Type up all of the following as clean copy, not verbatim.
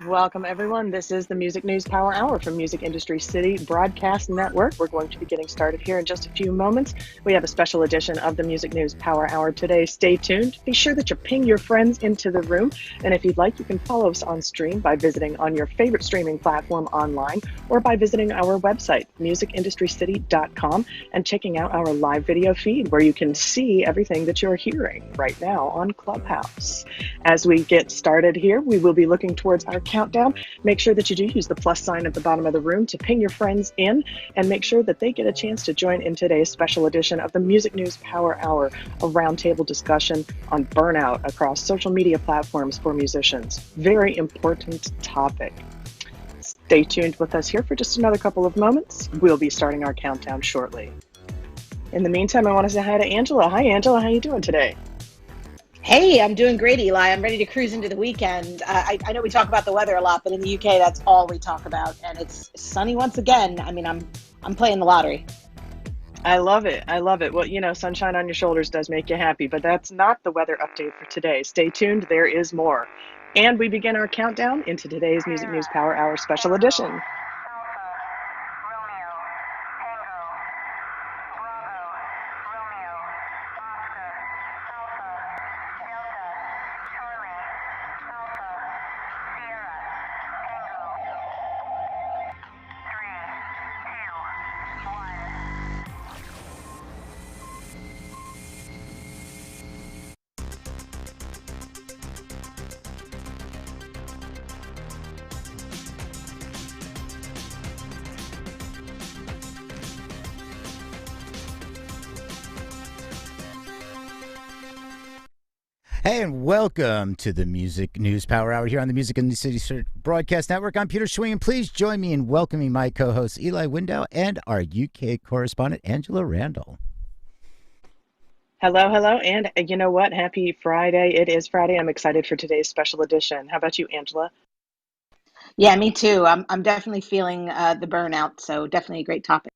Welcome, everyone. This is the Music News Power Hour from Music Industry City Broadcast Network. We're going to be getting started here in just a few moments. We have a special edition of the Music News Power Hour today. Stay tuned. Be sure that you ping your friends into the room. And if you'd like, you can follow us on stream by visiting on your favorite streaming platform online or by visiting our website, musicindustrycity.com, and checking out our live video feed where you can see everything that you're hearing right now on Clubhouse. As we get started here, we will be looking towards our countdown. Make sure that you do use the plus sign at the bottom of the room to ping your friends in and make sure that they get a chance to join in today's special edition of the Music News Power Hour, a roundtable discussion on burnout across social media platforms for musicians. Very important topic. Stay tuned with us here for just another couple of moments. We'll be starting our countdown shortly. In the meantime, I want to say hi to Angela. Hi, Angela. How are you doing today? Hey, I'm doing great, Eli. I'm ready to cruise into the weekend. I know we talk about the weather a lot, but in the UK, that's all we talk about, and it's sunny once again. I mean, I'm playing the lottery. I love it. I love it. Well, sunshine on your shoulders does make you happy, but that's not the weather update for today. Stay tuned. There is more. And we begin our countdown into today's Music News Power Hour special edition. Hey, and welcome to the Music News Power Hour here on the Music in the City Broadcast Network. I'm Peter Schwing, and please join me in welcoming my co-hosts Eli Window and our UK correspondent Angela Randall. Hello, hello, and you know what? Happy Friday. It is Friday. I'm excited for today's special edition. How about you, Angela? Yeah, me too. I'm definitely feeling the burnout, so definitely a great topic.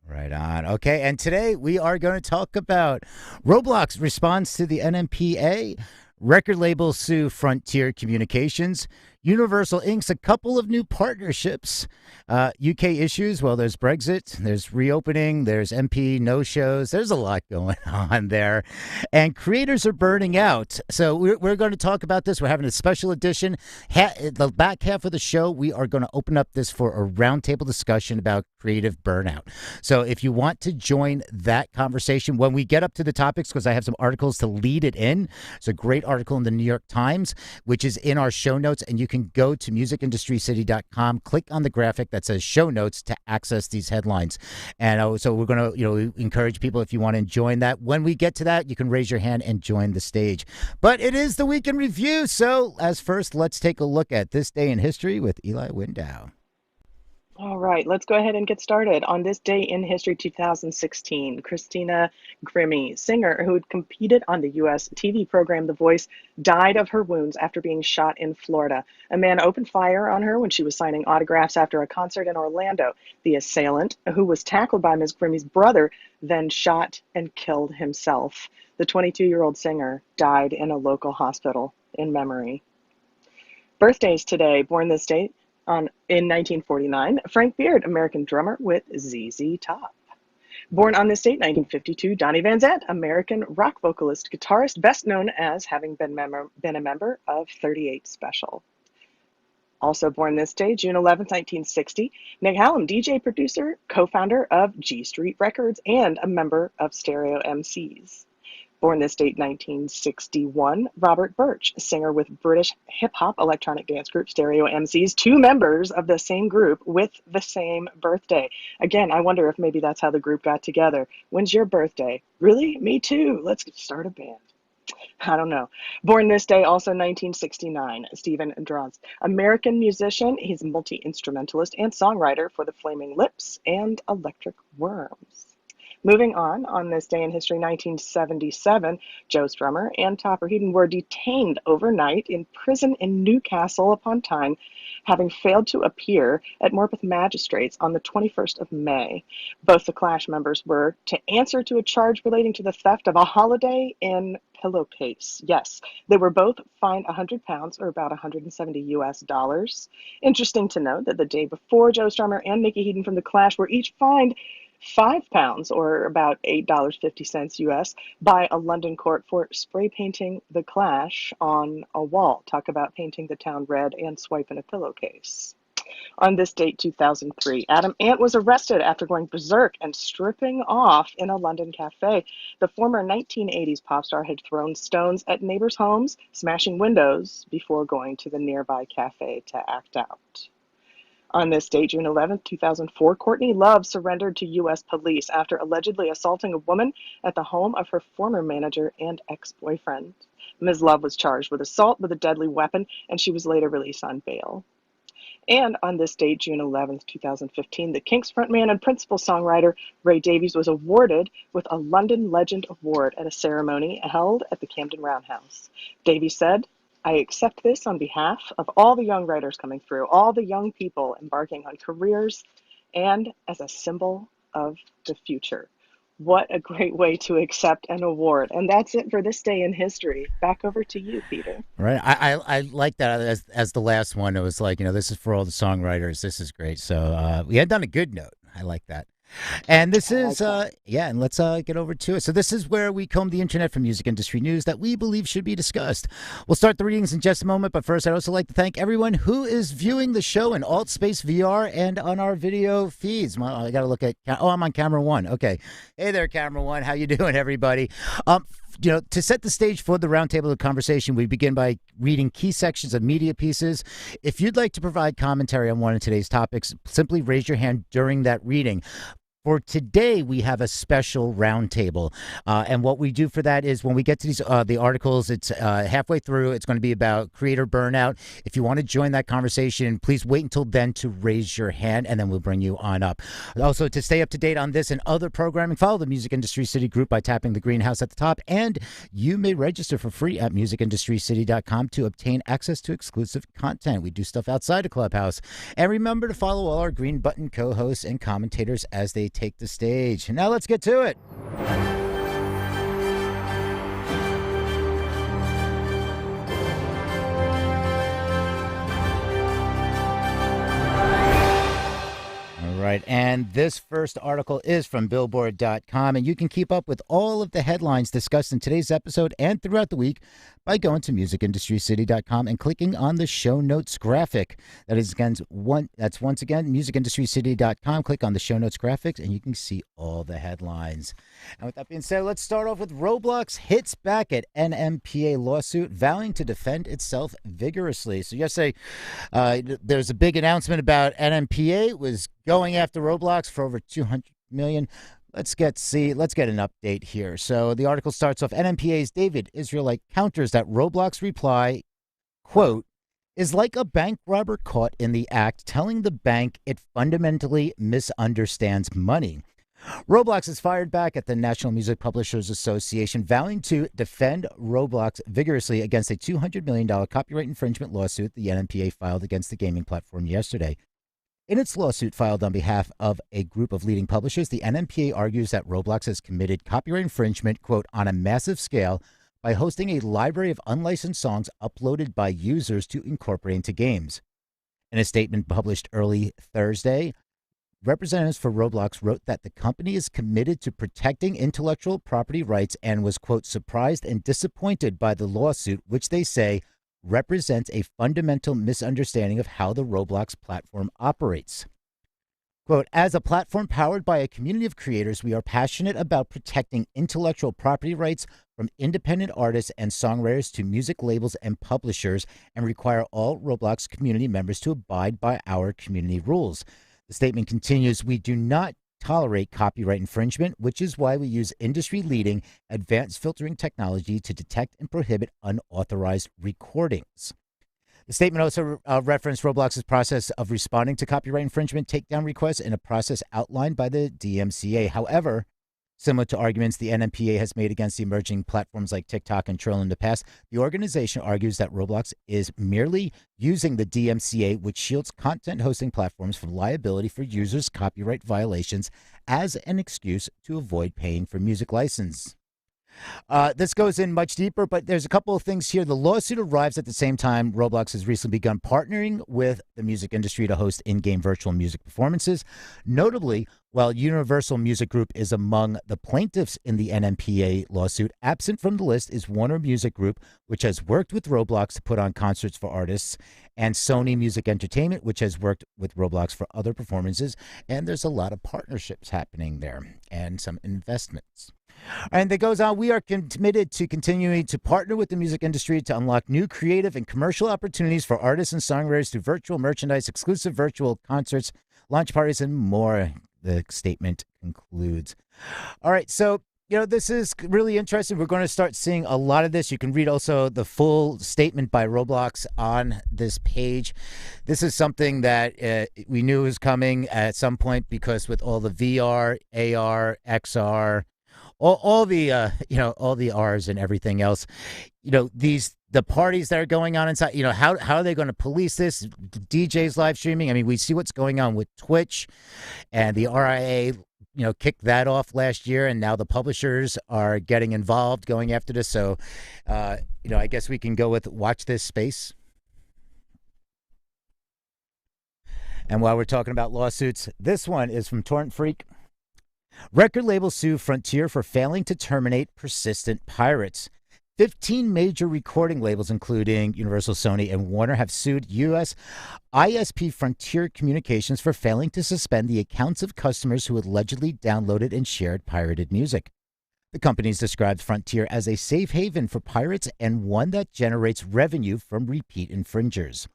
Right on. Okay, and today we are going to talk about Roblox response to the NMPA, record label sue Frontier Communications, Universal inks a couple of new partnerships, UK issues. Well, there's Brexit, there's reopening, there's MP no-shows. There's a lot going on there. And creators are burning out. So we're going to talk about this. We're having a special edition. The back half of the show, we are going to open up this for a roundtable discussion about creative burnout. So if you want to join that conversation, when we get up to the topics, because I have some articles to lead it in. It's a great article in the New York Times, which is in our show notes, and you can go to musicindustrycity.com, click on the graphic that says show notes to access these headlines. And so we're going to encourage people, if you want to join that. When we get to that, you can raise your hand and join the stage. But it is the week in review. So as first, let's take a look at this day in history with Eli Window. All right, let's go ahead and get started. On this day in history, 2016, Christina Grimmie, singer who had competed on the U.S. TV program The Voice, died of her wounds after being shot in Florida. A man opened fire on her when she was signing autographs after a concert in Orlando. The assailant, who was tackled by Ms. Grimmie's brother, then shot and killed himself. The 22-year-old singer died in a local hospital in memory. Birthdays today, born this date. In 1949, Frank Beard, American drummer with ZZ Top. Born on this date, 1952, Donnie Van Zant, American rock vocalist, guitarist, best known as having been a member of 38 Special. Also born this day, June 11th, 1960, Nick Hallam, DJ, producer, co-founder of G Street Records, and a member of Stereo MCs. Born this date, 1961, Robert Birch, singer with British hip-hop electronic dance group Stereo MCs, two members of the same group with the same birthday. Again, I wonder if maybe that's how the group got together. When's your birthday? Really? Me too. Let's start a band. I don't know. Born this day, also 1969, Stephen Drozd, American musician. He's a multi-instrumentalist and songwriter for the Flaming Lips and Electric Worms. Moving on this day in history, 1977, Joe Strummer and Topper Headon were detained overnight in prison in Newcastle upon Tyne, having failed to appear at Morpeth Magistrates on the 21st of May. Both the Clash members were to answer to a charge relating to the theft of a Holiday Inn pillowcase. Yes, they were both fined £100 or about 170 US dollars. Interesting to note that the day before, Joe Strummer and Mickey Heaton from The Clash were each fined £5 or about $8.50 US by a London court for spray painting The Clash on a wall. Talk about painting the town red and swiping a pillowcase. On this date, 2003, Adam Ant was arrested after going berserk and stripping off in a London cafe. The former 1980s pop star had thrown stones at neighbors' homes, smashing windows before going to the nearby cafe to act out. On this date, June 11th, 2004, Courtney Love surrendered to U.S. police after allegedly assaulting a woman at the home of her former manager and ex-boyfriend. Ms. Love was charged with assault with a deadly weapon, and she was later released on bail. And on this date, June 11th, 2015, the Kinks frontman and principal songwriter Ray Davies was awarded with a London Legend Award at a ceremony held at the Camden Roundhouse. Davies said, "I accept this on behalf of all the young writers coming through, all the young people embarking on careers, and as a symbol of the future." What a great way to accept an award. And that's it for this day in history. Back over to you, Peter. Right. I like that as the last one. It was like, this is for all the songwriters. This is great. So we had done a good note. I like that. And this is, and let's get over to it. So this is where we comb the internet for music industry news that we believe should be discussed. We'll start the readings in just a moment, but first I'd also like to thank everyone who is viewing the show in AltSpace VR and on our video feeds. Well, I got to look at, I'm on camera one. Okay. Hey there, camera one. How you doing, everybody? To set the stage for the roundtable of conversation, we begin by reading key sections of media pieces. If you'd like to provide commentary on one of today's topics, simply raise your hand during that reading. For today, we have a special roundtable, and what we do for that is when we get to these the articles, it's halfway through. It's going to be about creator burnout. If you want to join that conversation, please wait until then to raise your hand, and then we'll bring you on up. Also, to stay up to date on this and other programming, follow the Music Industry City group by tapping the greenhouse at the top, and you may register for free at musicindustrycity.com to obtain access to exclusive content. We do stuff outside of Clubhouse, and remember to follow all our green button co-hosts and commentators as they take the stage. Now let's get to it. Right. And this first article is from Billboard.com, and you can keep up with all of the headlines discussed in today's episode and throughout the week by going to musicindustrycity.com and clicking on the show notes graphic. That's once again musicindustrycity.com. Click on the show notes graphics, and you can see all the headlines. And with that being said, let's start off with Roblox hits back at NMPA lawsuit, vowing to defend itself vigorously. So yesterday, there's a big announcement about NMPA was going after Roblox for over $200 million. Let's get an update here. So the article starts off, NMPA's David Israelite counters that Roblox reply, quote, is like a bank robber caught in the act telling the bank it fundamentally misunderstands money. Roblox has fired back at the National Music Publishers Association, vowing to defend Roblox vigorously against a $200 million copyright infringement lawsuit the NMPA filed against the gaming platform yesterday. In its lawsuit filed on behalf of a group of leading publishers, the NMPA argues that Roblox has committed copyright infringement, quote, on a massive scale by hosting a library of unlicensed songs uploaded by users to incorporate into games. In a statement published early Thursday, representatives for Roblox wrote that the company is committed to protecting intellectual property rights and was, quote, surprised and disappointed by the lawsuit, which they say represents a fundamental misunderstanding of how the Roblox platform operates. Quote, as a platform powered by a community of creators, we are passionate about protecting intellectual property rights from independent artists and songwriters to music labels and publishers, and require all Roblox community members to abide by our community rules. The statement continues, we do not tolerate copyright infringement, which is why we use industry-leading advanced filtering technology to detect and prohibit unauthorized recordings. The statement also referenced Roblox's process of responding to copyright infringement takedown requests in a process outlined by the DMCA. However, similar to arguments the NMPA has made against the emerging platforms like TikTok and Trill in the past, the organization argues that Roblox is merely using the DMCA, which shields content hosting platforms from liability for users' copyright violations, as an excuse to avoid paying for music license. This goes in much deeper, but there's a couple of things here. The lawsuit arrives at the same time Roblox has recently begun partnering with the music industry to host in-game virtual music performances. Notably, while Universal Music Group is among the plaintiffs in the NMPA lawsuit, absent from the list is Warner Music Group, which has worked with Roblox to put on concerts for artists, and Sony Music Entertainment, which has worked with Roblox for other performances. And there's a lot of partnerships happening there and some investments. And it goes on, we are committed to continuing to partner with the music industry to unlock new creative and commercial opportunities for artists and songwriters through virtual merchandise, exclusive virtual concerts, launch parties, and more, the statement concludes. All right, so this is really interesting. We're going to start seeing a lot of this. You can read also the full statement by Roblox on this page. This is something that we knew was coming at some point because with all the VR, AR, XR, all the all the R's and everything else, the parties that are going on inside, how are they going to police this? DJs live streaming. I mean, we see what's going on with Twitch, and the RIA kicked that off last year, and now the publishers are getting involved, going after this. So I guess we can go with watch this space. And while we're talking about lawsuits, this one is from Torrent Freak. Record labels sue Frontier for failing to terminate persistent pirates. 15 major recording labels, including Universal, Sony, and Warner, have sued U.S. ISP Frontier Communications for failing to suspend the accounts of customers who allegedly downloaded and shared pirated music. The companies described Frontier as a safe haven for pirates and one that generates revenue from repeat infringers.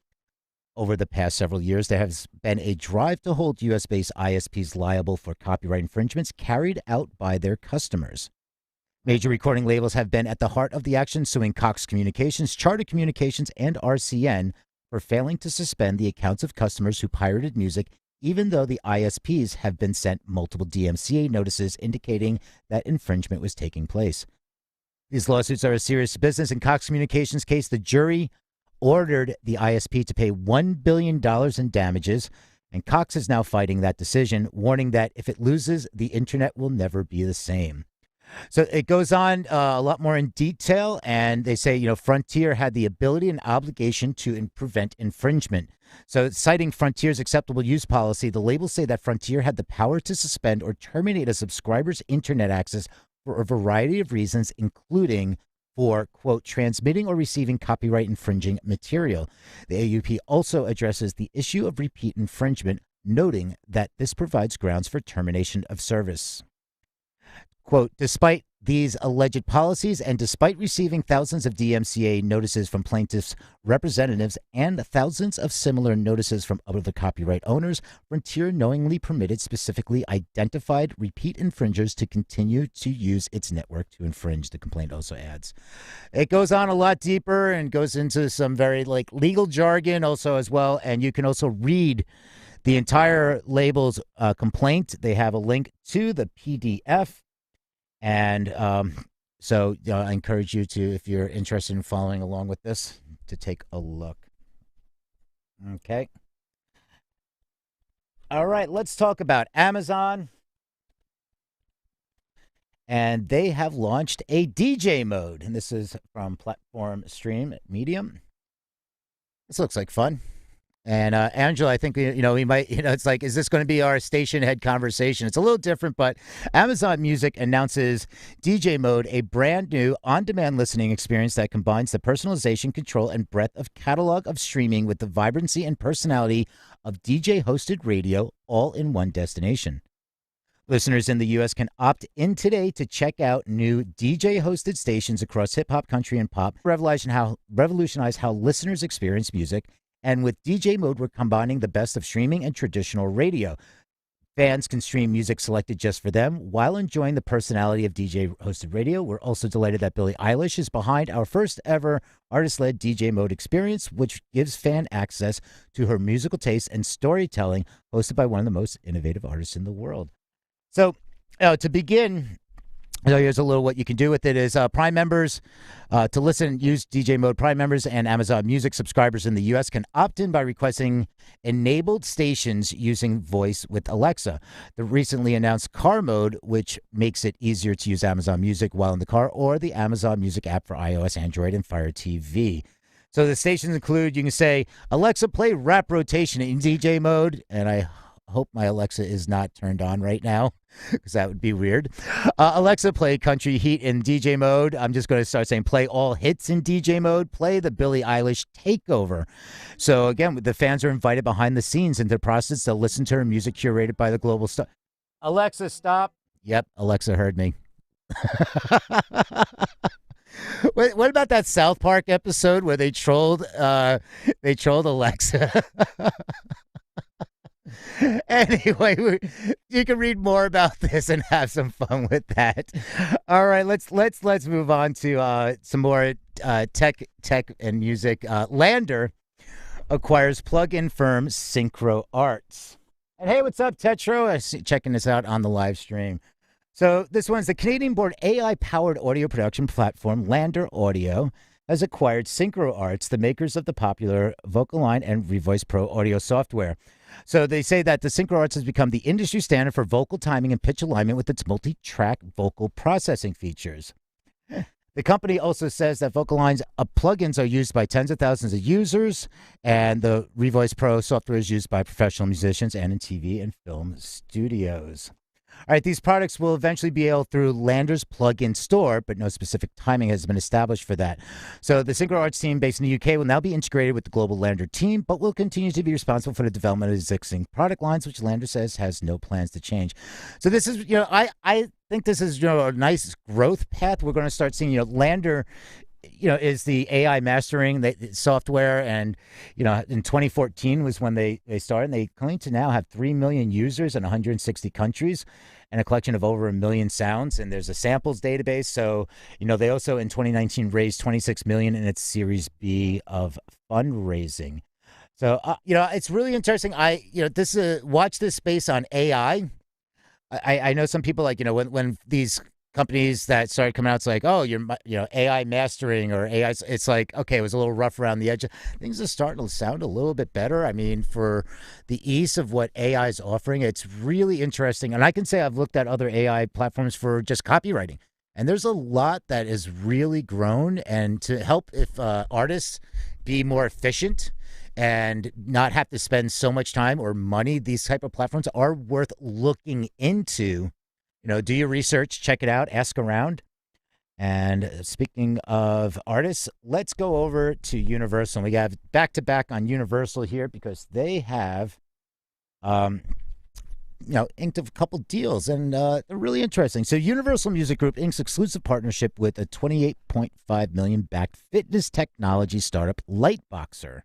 Over the past several years, there has been a drive to hold U.S.-based ISPs liable for copyright infringements carried out by their customers. Major recording labels have been at the heart of the action, suing Cox Communications, Charter Communications, and RCN for failing to suspend the accounts of customers who pirated music, even though the ISPs have been sent multiple DMCA notices indicating that infringement was taking place. These lawsuits are a serious business. In Cox Communications' case, the jury ordered the ISP to pay $1 billion in damages, and Cox is now fighting that decision, warning that if it loses, the internet will never be the same. So it goes on a lot more in detail, and they say, Frontier had the ability and obligation to prevent infringement. So citing Frontier's acceptable use policy, the labels say that Frontier had the power to suspend or terminate a subscriber's internet access for a variety of reasons, including for, quote, transmitting or receiving copyright infringing material. The AUP also addresses the issue of repeat infringement, noting that this provides grounds for termination of service. Quote, despite these alleged policies and despite receiving thousands of DMCA notices from plaintiffs' representatives and thousands of similar notices from other copyright owners, Frontier knowingly permitted specifically identified repeat infringers to continue to use its network to infringe, the complaint also adds. It goes on a lot deeper and goes into some very legal jargon also as well, and you can also read the entire label's complaint. They have a link to the PDF. And so I encourage you to, if you're interested in following along with this, to take a look. Okay. All right, let's talk about Amazon. And they have launched a DJ mode. And this is from Platform Stream Medium. This looks like fun. And Angela, I think, we might, it's like, is this going to be our station head conversation? It's a little different, but Amazon Music announces DJ Mode, a brand new on-demand listening experience that combines the personalization, control, and breadth of catalog of streaming with the vibrancy and personality of DJ-hosted radio, all in one destination. Listeners in the U.S. can opt in today to check out new DJ-hosted stations across hip-hop, country, and pop, revolutionize how listeners experience music. And with DJ Mode, we're combining the best of streaming and traditional radio. Fans can stream music selected just for them while enjoying the personality of DJ-hosted radio. We're also delighted that Billie Eilish is behind our first ever artist-led DJ Mode experience, which gives fan access to her musical taste and storytelling, hosted by one of the most innovative artists in the world. So, to begin, So here's a little what you can do with it is Prime members to listen use DJ mode. Prime members and Amazon Music subscribers in the U.S. can opt in by requesting enabled stations using voice with Alexa. The recently announced car mode, which makes it easier to use Amazon Music while in the car, or the Amazon Music app for iOS, Android, and Fire TV. So the stations include, you can say, Alexa, play rap rotation in DJ mode. And I hope my Alexa is not turned on right now because that would be weird. Alexa, play country heat in DJ mode. I'm just going to start saying play all hits in DJ mode. Play the Billie Eilish takeover. So again, the fans are invited behind the scenes into the process to listen to her music curated by the global star. Alexa, stop. Yep, Alexa heard me. What about that South Park episode where they trolled Alexa? Anyway, you can read more about this and have some fun with that. All right, let's move on to some more tech and music. Lander acquires plug-in firm Synchro Arts. And hey, what's up, Tetro? I see checking this out on the live stream. So this one's the Canadian-born AI-powered audio production platform Lander Audio has acquired Synchro Arts, the makers of the popular VocAlign and Revoice Pro audio software. So they say that the Synchro Arts has become the industry standard for vocal timing and pitch alignment with its multi-track vocal processing features. The company also says that VocAlign's plugins are used by tens of thousands of users, and the Revoice Pro software is used by professional musicians and in TV and film studios. All right, these products will eventually be able through Lander's plug-in store, but no specific timing has been established for that. So the Synchro Arts team based in the UK will now be integrated with the global Lander team, but will continue to be responsible for the development of existing product lines, which Lander says has no plans to change. So this is, I think this is, a nice growth path. We're going to start seeing, Lander is the AI mastering software. And, in 2014 was when they started. And they claim to now have 3 million users in 160 countries and a collection of over 1 million sounds. And there's a samples database. So, they also in 2019 raised 26 million in its Series B of fundraising. So, it's really interesting. This watch this space on AI. I know some people when these companies that started coming out, it's like, oh, you're AI mastering or AI. It's like, okay, it was a little rough around the edge. Things are starting to sound a little bit better. I mean, for the ease of what AI is offering, it's really interesting. And I can say I've looked at other AI platforms for just copywriting, and there's a lot that is really grown. And to help if artists be more efficient and not have to spend so much time or money, these type of platforms are worth looking into. Do your research, check it out, ask around. And speaking of artists, let's go over to Universal. We have back to back on Universal here because they have, inked a couple deals, and they're really interesting. So Universal Music Group inks exclusive partnership with a $28.5 million backed fitness technology startup, Lightboxer.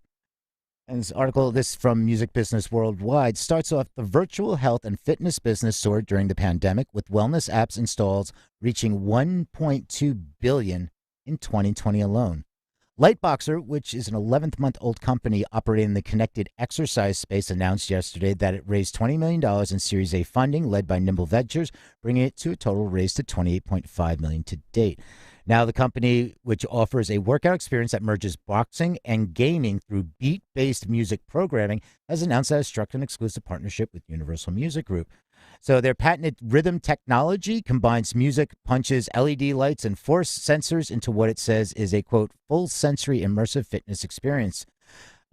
And this article, this from Music Business Worldwide, starts off the virtual health and fitness business soared during the pandemic, with wellness apps installs reaching 1.2 billion in 2020 alone. Lightboxer, which is an 11-month-old company operating in the connected exercise space, announced yesterday that it raised $20 million in Series A funding led by Nimble Ventures, bringing it to a total raise to $28.5 million to date. Now, the company, which offers a workout experience that merges boxing and gaming through beat-based music programming, has announced that it has struck an exclusive partnership with Universal Music Group. So their patented rhythm technology combines music, punches, LED lights, and force sensors into what it says is a, quote, full sensory immersive fitness experience.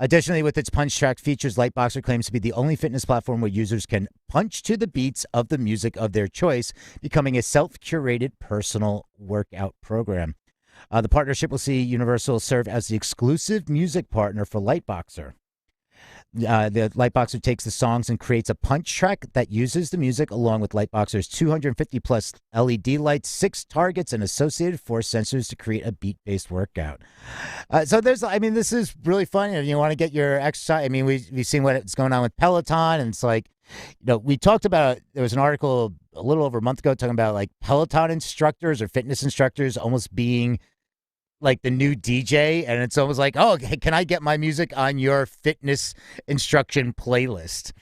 Additionally, with its punch track features, Lightboxer claims to be the only fitness platform where users can punch to the beats of the music of their choice, becoming a self-curated personal workout program. The partnership will see Universal serve as the exclusive music partner for Lightboxer. The Lightboxer takes the songs and creates a punch track that uses the music along with Lightboxer's 250 plus LED lights, 6 targets, and associated force sensors to create a beat-based workout. So this is really fun. If you want to get your exercise, we've seen what's going on with Peloton, and it's like, we talked about, there was an article a little over a month ago talking about like Peloton instructors or fitness instructors almost being like the new DJ, and it's almost like, oh, can I get my music on your fitness instruction playlist?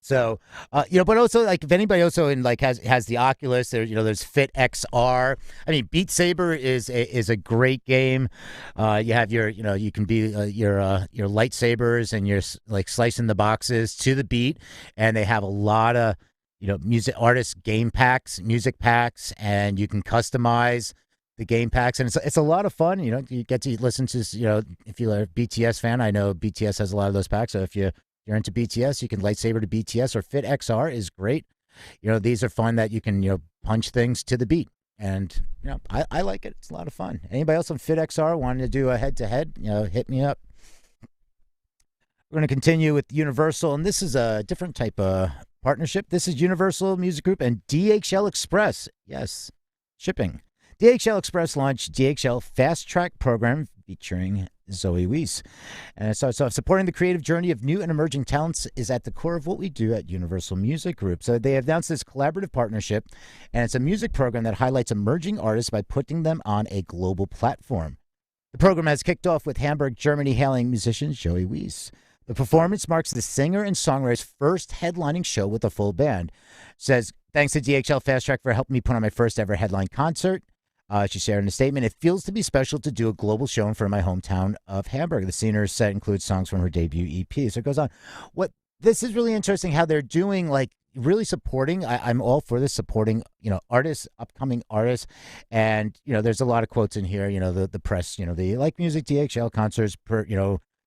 So, but also like if anybody also in like has the Oculus, there, there's Fit XR. I mean, Beat Saber is a great game. You have you can be your lightsabers and you're like slicing the boxes to the beat, and they have a lot of music artist game packs, music packs, and you can customize the game packs, and it's a lot of fun. You get to listen to if you're a BTS fan, I know BTS has a lot of those packs. So if you're into BTS, you can lightsaber to BTS, or Fit XR is great. These are fun that you can, punch things to the beat. And, I like it. It's a lot of fun. Anybody else on Fit XR wanting to do a head to head, hit me up. We're going to continue with Universal, and this is a different type of partnership. This is Universal Music Group and DHL Express. Yes, shipping. DHL Express launched DHL Fast Track program featuring Zoe Weiss. And so supporting the creative journey of new and emerging talents is at the core of what we do at Universal Music Group. So they have announced this collaborative partnership, and it's a music program that highlights emerging artists by putting them on a global platform. The program has kicked off with Hamburg, Germany hailing musician Zoe Weiss. The performance marks the singer and songwriter's first headlining show with a full band. Says, thanks to DHL Fast Track for helping me put on my first ever headline concert. She shared in a statement, it feels to be special to do a global show in front of my hometown of Hamburg. The singer set includes songs from her debut EP. So it goes on. This is really interesting how they're doing, like, really supporting. I'm all for this, supporting, artists, upcoming artists. And, there's a lot of quotes in here, the press, the like music DHL concerts,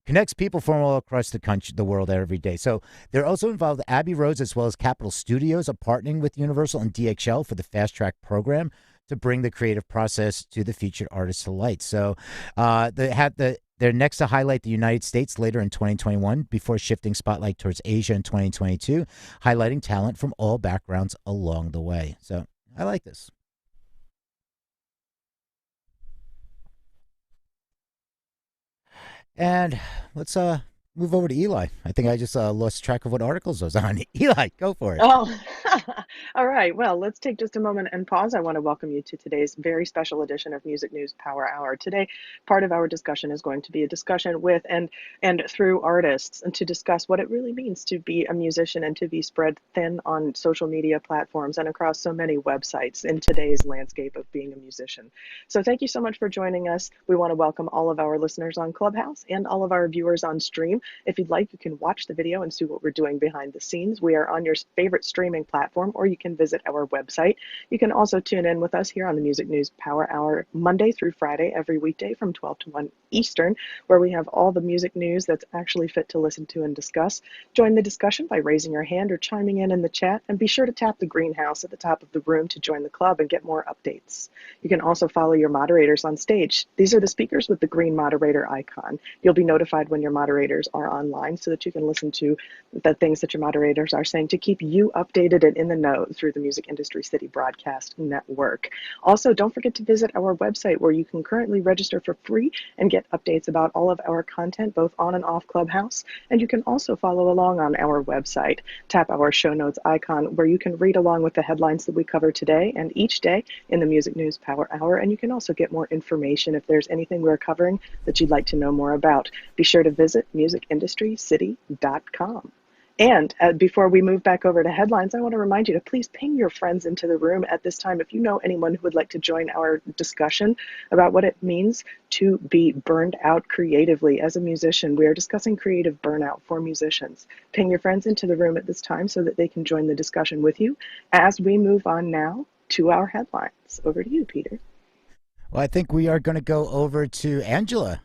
connects people from all across the country, the world every day. So they're also involved. Abbey Roads as well as Capitol Studios are partnering with Universal and DHL for the Fast Track program to bring the creative process to the featured artists to light. So they're next to highlight the United States later in 2021 before shifting spotlight towards Asia in 2022, highlighting talent from all backgrounds along the way. So I like this. And let's move over to Eli. I think I just lost track of what articles was on. Eli, go for it. Oh, all right. Well, let's take just a moment and pause. I want to welcome you to today's very special edition of Music News Power Hour. Today, part of our discussion is going to be a discussion with and through artists, and to discuss what it really means to be a musician and to be spread thin on social media platforms and across so many websites in today's landscape of being a musician. So thank you so much for joining us. We want to welcome all of our listeners on Clubhouse and all of our viewers on stream. If you'd like, you can watch the video and see what we're doing behind the scenes. We are on your favorite streaming platform, or you can visit our website. You can also tune in with us here on the Music News Power Hour, Monday through Friday, every weekday from 12 to 1 Eastern, where we have all the music news that's actually fit to listen to and discuss. Join the discussion by raising your hand or chiming in the chat, and be sure to tap the greenhouse at the top of the room to join the club and get more updates. You can also follow your moderators on stage. These are the speakers with the green moderator icon. You'll be notified when your moderators are online so that you can listen to the things that your moderators are saying to keep you updated and in the know through the Music Industry City Broadcast Network. Also, don't forget to visit our website, where you can currently register for free and get updates about all of our content, both on and off Clubhouse. And you can also follow along on our website. Tap our show notes icon, where you can read along with the headlines that we cover today and each day in the Music News Power Hour. And you can also get more information if there's anything we're covering that you'd like to know more about. Be sure to visit musicindustrycity.com. And before we move back over to headlines, I want to remind you to please ping your friends into the room at this time. If you know anyone who would like to join our discussion about what it means to be burned out creatively as a musician, we are discussing creative burnout for musicians. Ping your friends into the room at this time so that they can join the discussion with you as we move on now to our headlines. Over to you, Peter. Well, I think we are going to go over to Angela.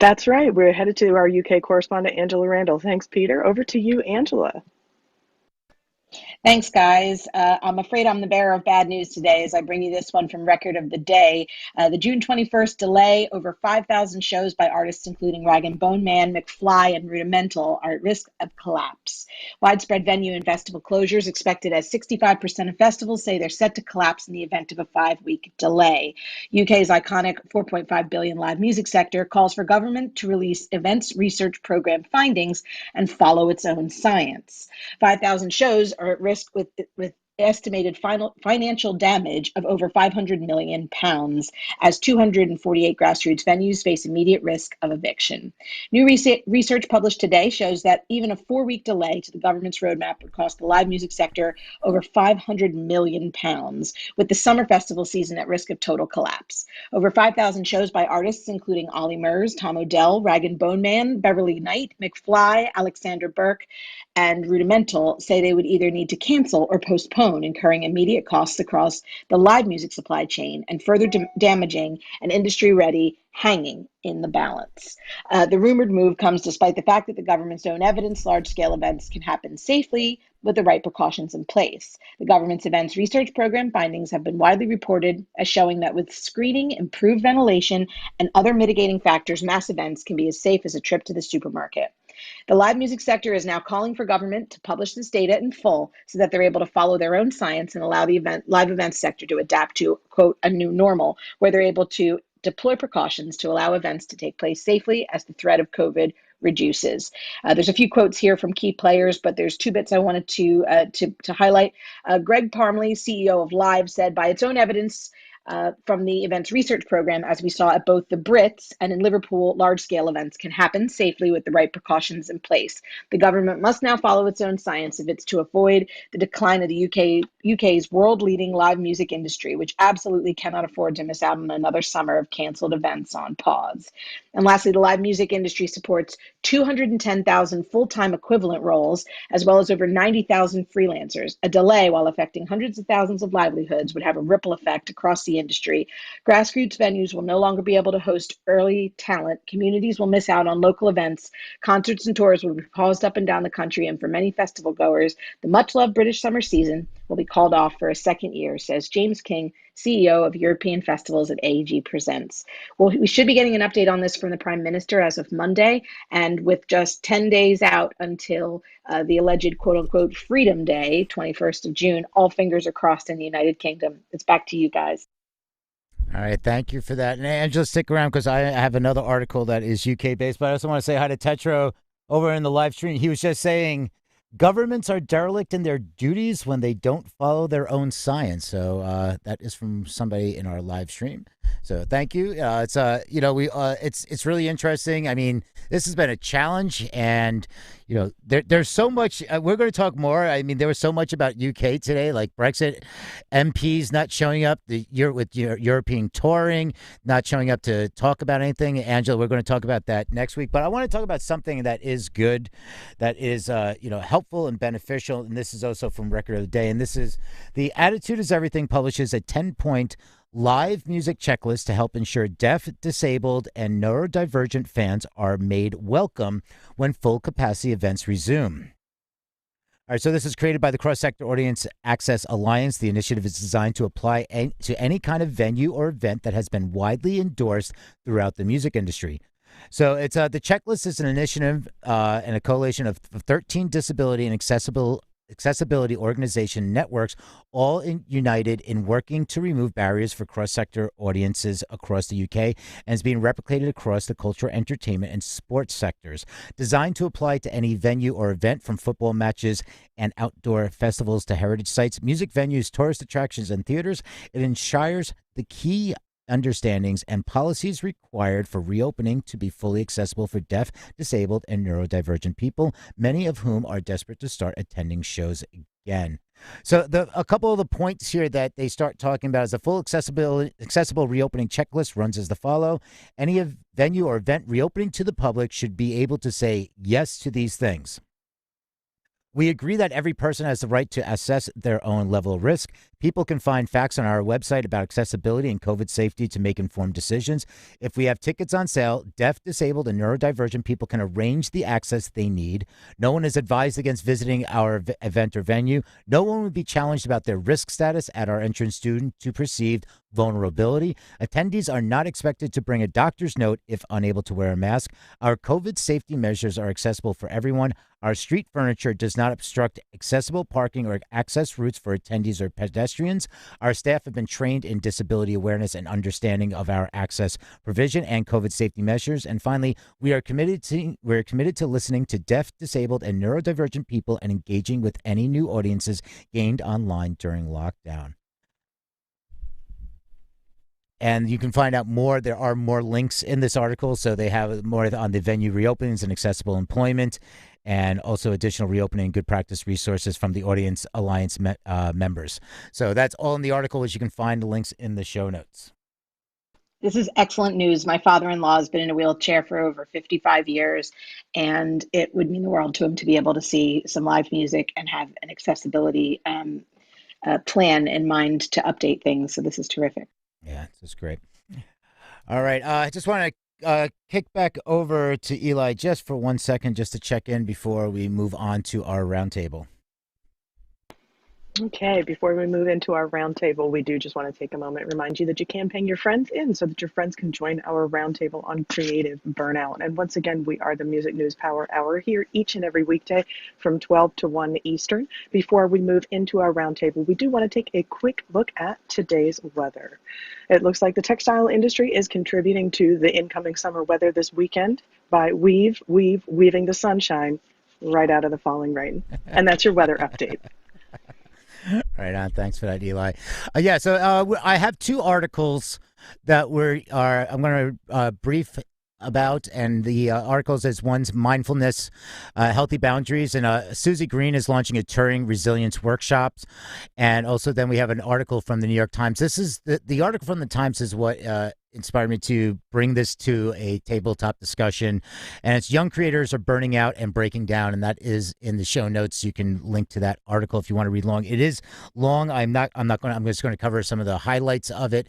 That's right. We're headed to our UK correspondent, Angela Randall. Thanks, Peter. Over to you, Angela. Thanks, guys. I'm afraid I'm the bearer of bad news today as I bring you this one from Record of the Day. The June 21st delay, over 5,000 shows by artists including Rag & Bone Man, McFly, and Rudimental are at risk of collapse. Widespread venue and festival closures expected, as 65% of festivals say they're set to collapse in the event of a 5-week delay. UK's iconic 4.5 billion live music sector calls for government to release events research program findings and follow its own science. 5,000 shows are at risk with estimated financial damage of over £500 million as 248 grassroots venues face immediate risk of eviction. New research published today shows that even a 4-week delay to the government's roadmap would cost the live music sector over £500 million, with the summer festival season at risk of total collapse. Over 5,000 shows by artists including Ollie Murs, Tom Odell, Rag & Bone Man, Beverly Knight, McFly, Alexander Burke, and Rudimental say they would either need to cancel or postpone, incurring immediate costs across the live music supply chain and further damaging an industry ready hanging in the balance. The rumored move comes despite the fact that the government's own evidence large-scale events can happen safely with the right precautions in place. The government's events research program findings have been widely reported as showing that with screening, improved ventilation, and other mitigating factors, mass events can be as safe as a trip to the supermarket. The live music sector is now calling for government to publish this data in full so that they're able to follow their own science and allow the live events sector to adapt to, quote, a new normal, where they're able to deploy precautions to allow events to take place safely as the threat of COVID reduces. There's a few quotes here from key players, but there's two bits I wanted to highlight. Greg Parmley, CEO of Live, said, by its own evidence, from the events research program, as we saw at both the Brits and in Liverpool, large-scale events can happen safely with the right precautions in place. The government must now follow its own science if it's to avoid the decline of the UK's world-leading live music industry, which absolutely cannot afford to miss out on another summer of cancelled events on pause. And lastly, the live music industry supports 210,000 full-time equivalent roles, as well as over 90,000 freelancers. A delay, while affecting hundreds of thousands of livelihoods, would have a ripple effect across the industry. Grassroots venues will no longer be able to host early talent. Communities will miss out on local events. Concerts and tours will be paused up and down the country. And for many festival goers, the much-loved British summer season will be called off for a second year, says James King, CEO of European Festivals at AEG Presents. Well, we should be getting an update on this from the Prime Minister as of Monday. And with just 10 days out until the alleged quote-unquote Freedom Day, 21st of June, all fingers are crossed in the United Kingdom. It's back to you guys. All right, thank you for that. And Angela, stick around because I have another article that is UK based, but I also want to say hi to Tetro over in the live stream. He was just saying governments are derelict in their duties when they don't follow their own science. So that is from somebody in our live stream. So thank you. It's it's really interesting. I mean, this has been a challenge, and there's so much. We're going to talk more. I mean, there was so much about UK today, like Brexit MPs not showing up, with European touring not showing up to talk about anything. Angela, we're going to talk about that next week. But I want to talk about something that is good, that is helpful and beneficial. And this is also from Record of the Day. And this is the Attitude is Everything publishes a 10-point live music checklist to help ensure deaf, disabled, and neurodivergent fans are made welcome when full capacity events resume. All right, so this is created by the Cross Sector Audience Access Alliance. The initiative is designed to apply to any kind of venue or event that has been widely endorsed throughout the music industry. So it's the checklist is an initiative and a coalition of 13 disability and accessibility organization networks, all united in working to remove barriers for cross-sector audiences across the UK, and is being replicated across the cultural, entertainment, and sports sectors. Designed to apply to any venue or event, from football matches and outdoor festivals to heritage sites, music venues, tourist attractions, and theaters, it ensures the key understandings and policies required for reopening to be fully accessible for deaf, disabled, and neurodivergent people, many of whom are desperate to start attending shows again. So a couple of the points here that they start talking about is the full accessible reopening checklist runs as the follow. Any venue or event reopening to the public should be able to say yes to these things. We agree that every person has the right to assess their own level of risk. People can find facts on our website about accessibility and COVID safety to make informed decisions. If we have tickets on sale, deaf, disabled, and neurodivergent people can arrange the access they need. No one is advised against visiting our event or venue. No one would be challenged about their risk status at our entrance due to perceived vulnerability. Attendees are not expected to bring a doctor's note if unable to wear a mask. Our COVID safety measures are accessible for everyone. Our street furniture does not obstruct accessible parking or access routes for attendees or pedestrians. pedestrians. Our staff have been trained in disability awareness and understanding of our access provision and COVID safety measures. And finally, we're committed to listening to deaf, disabled, and neurodivergent people and engaging with any new audiences gained online during lockdown. And you can find out more. There are more links in this article. So they have more on the venue reopenings and accessible employment, and also additional reopening good practice resources from the Audience Alliance members. So that's all in the article, which you can find the links in the show notes. This is excellent news. My father-in-law has been in a wheelchair for over 55 years, and it would mean the world to him to be able to see some live music and have an accessibility plan in mind to update things. So this is terrific. Yeah, this is great. All right. I just want to kick back over to Eli just for 1 second, just to check in before we move on to our roundtable. Okay, before we move into our roundtable, we do just want to take a moment and remind you that you can ping your friends in so that your friends can join our roundtable on creative burnout. And once again, we are the Music News Power Hour here each and every weekday from 12 to 1 Eastern. Before we move into our roundtable, we do want to take a quick look at today's weather. It looks like the textile industry is contributing to the incoming summer weather this weekend by weaving the sunshine right out of the falling rain. And that's your weather update. Right on. Thanks for that, Eli. So I have two articles that I'm going to brief about, and the articles is one's mindfulness, healthy boundaries, and Susie Green is launching a Turing resilience workshops, and also then we have an article from the New York Times. This is the article from the Times is what inspired me to bring this to a tabletop discussion, and it's young creators are burning out and breaking down, and that is in the show notes. You can link to that article if you want to read long. It is long. I'm just going to cover some of the highlights of it.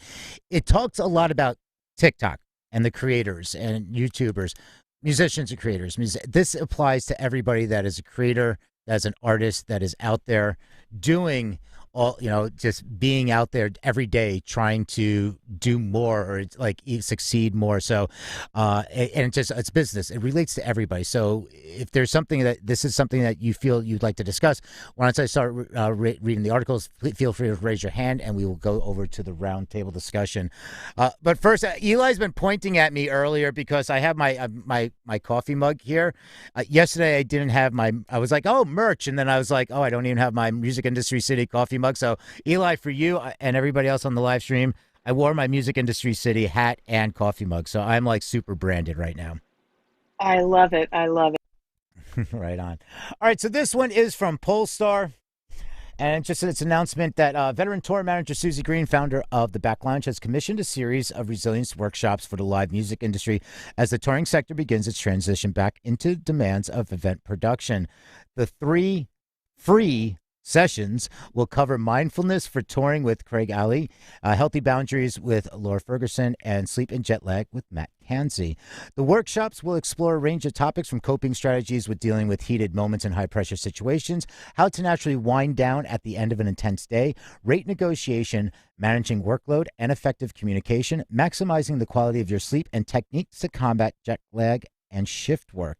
It talks a lot about TikTok and the creators and YouTubers, musicians and creators. This applies to everybody that is a creator, that's an artist, that is out there doing all, just being out there every day trying to do more or like succeed more. So, and it's business. It relates to everybody. So if there's something this is something that you feel you'd like to discuss, once I start reading the articles, feel free to raise your hand and we will go over to the roundtable discussion. But first, Eli's been pointing at me earlier because I have my coffee mug here. Yesterday I didn't have I was like, oh, merch. And then I was like, oh, I don't even have my Music Industry City coffee mug. So Eli, for you and everybody else on the live stream, I wore my Music Industry City hat and coffee mug. So I'm like super branded right now. I love it. I love it. Right on. All right. So this one is from Polestar. And just its announcement that veteran tour manager Susie Green, founder of the Back Lounge, has commissioned a series of resilience workshops for the live music industry as the touring sector begins its transition back into demands of event production. The 3 free sessions will cover mindfulness for touring with Craig Alley, healthy boundaries with Laura Ferguson, and sleep and jet lag with Matt Kansi. The workshops will explore a range of topics from coping strategies with dealing with heated moments in high pressure situations, how to naturally wind down at the end of an intense day, rate negotiation, managing workload and effective communication, maximizing the quality of your sleep, and techniques to combat jet lag and shift work.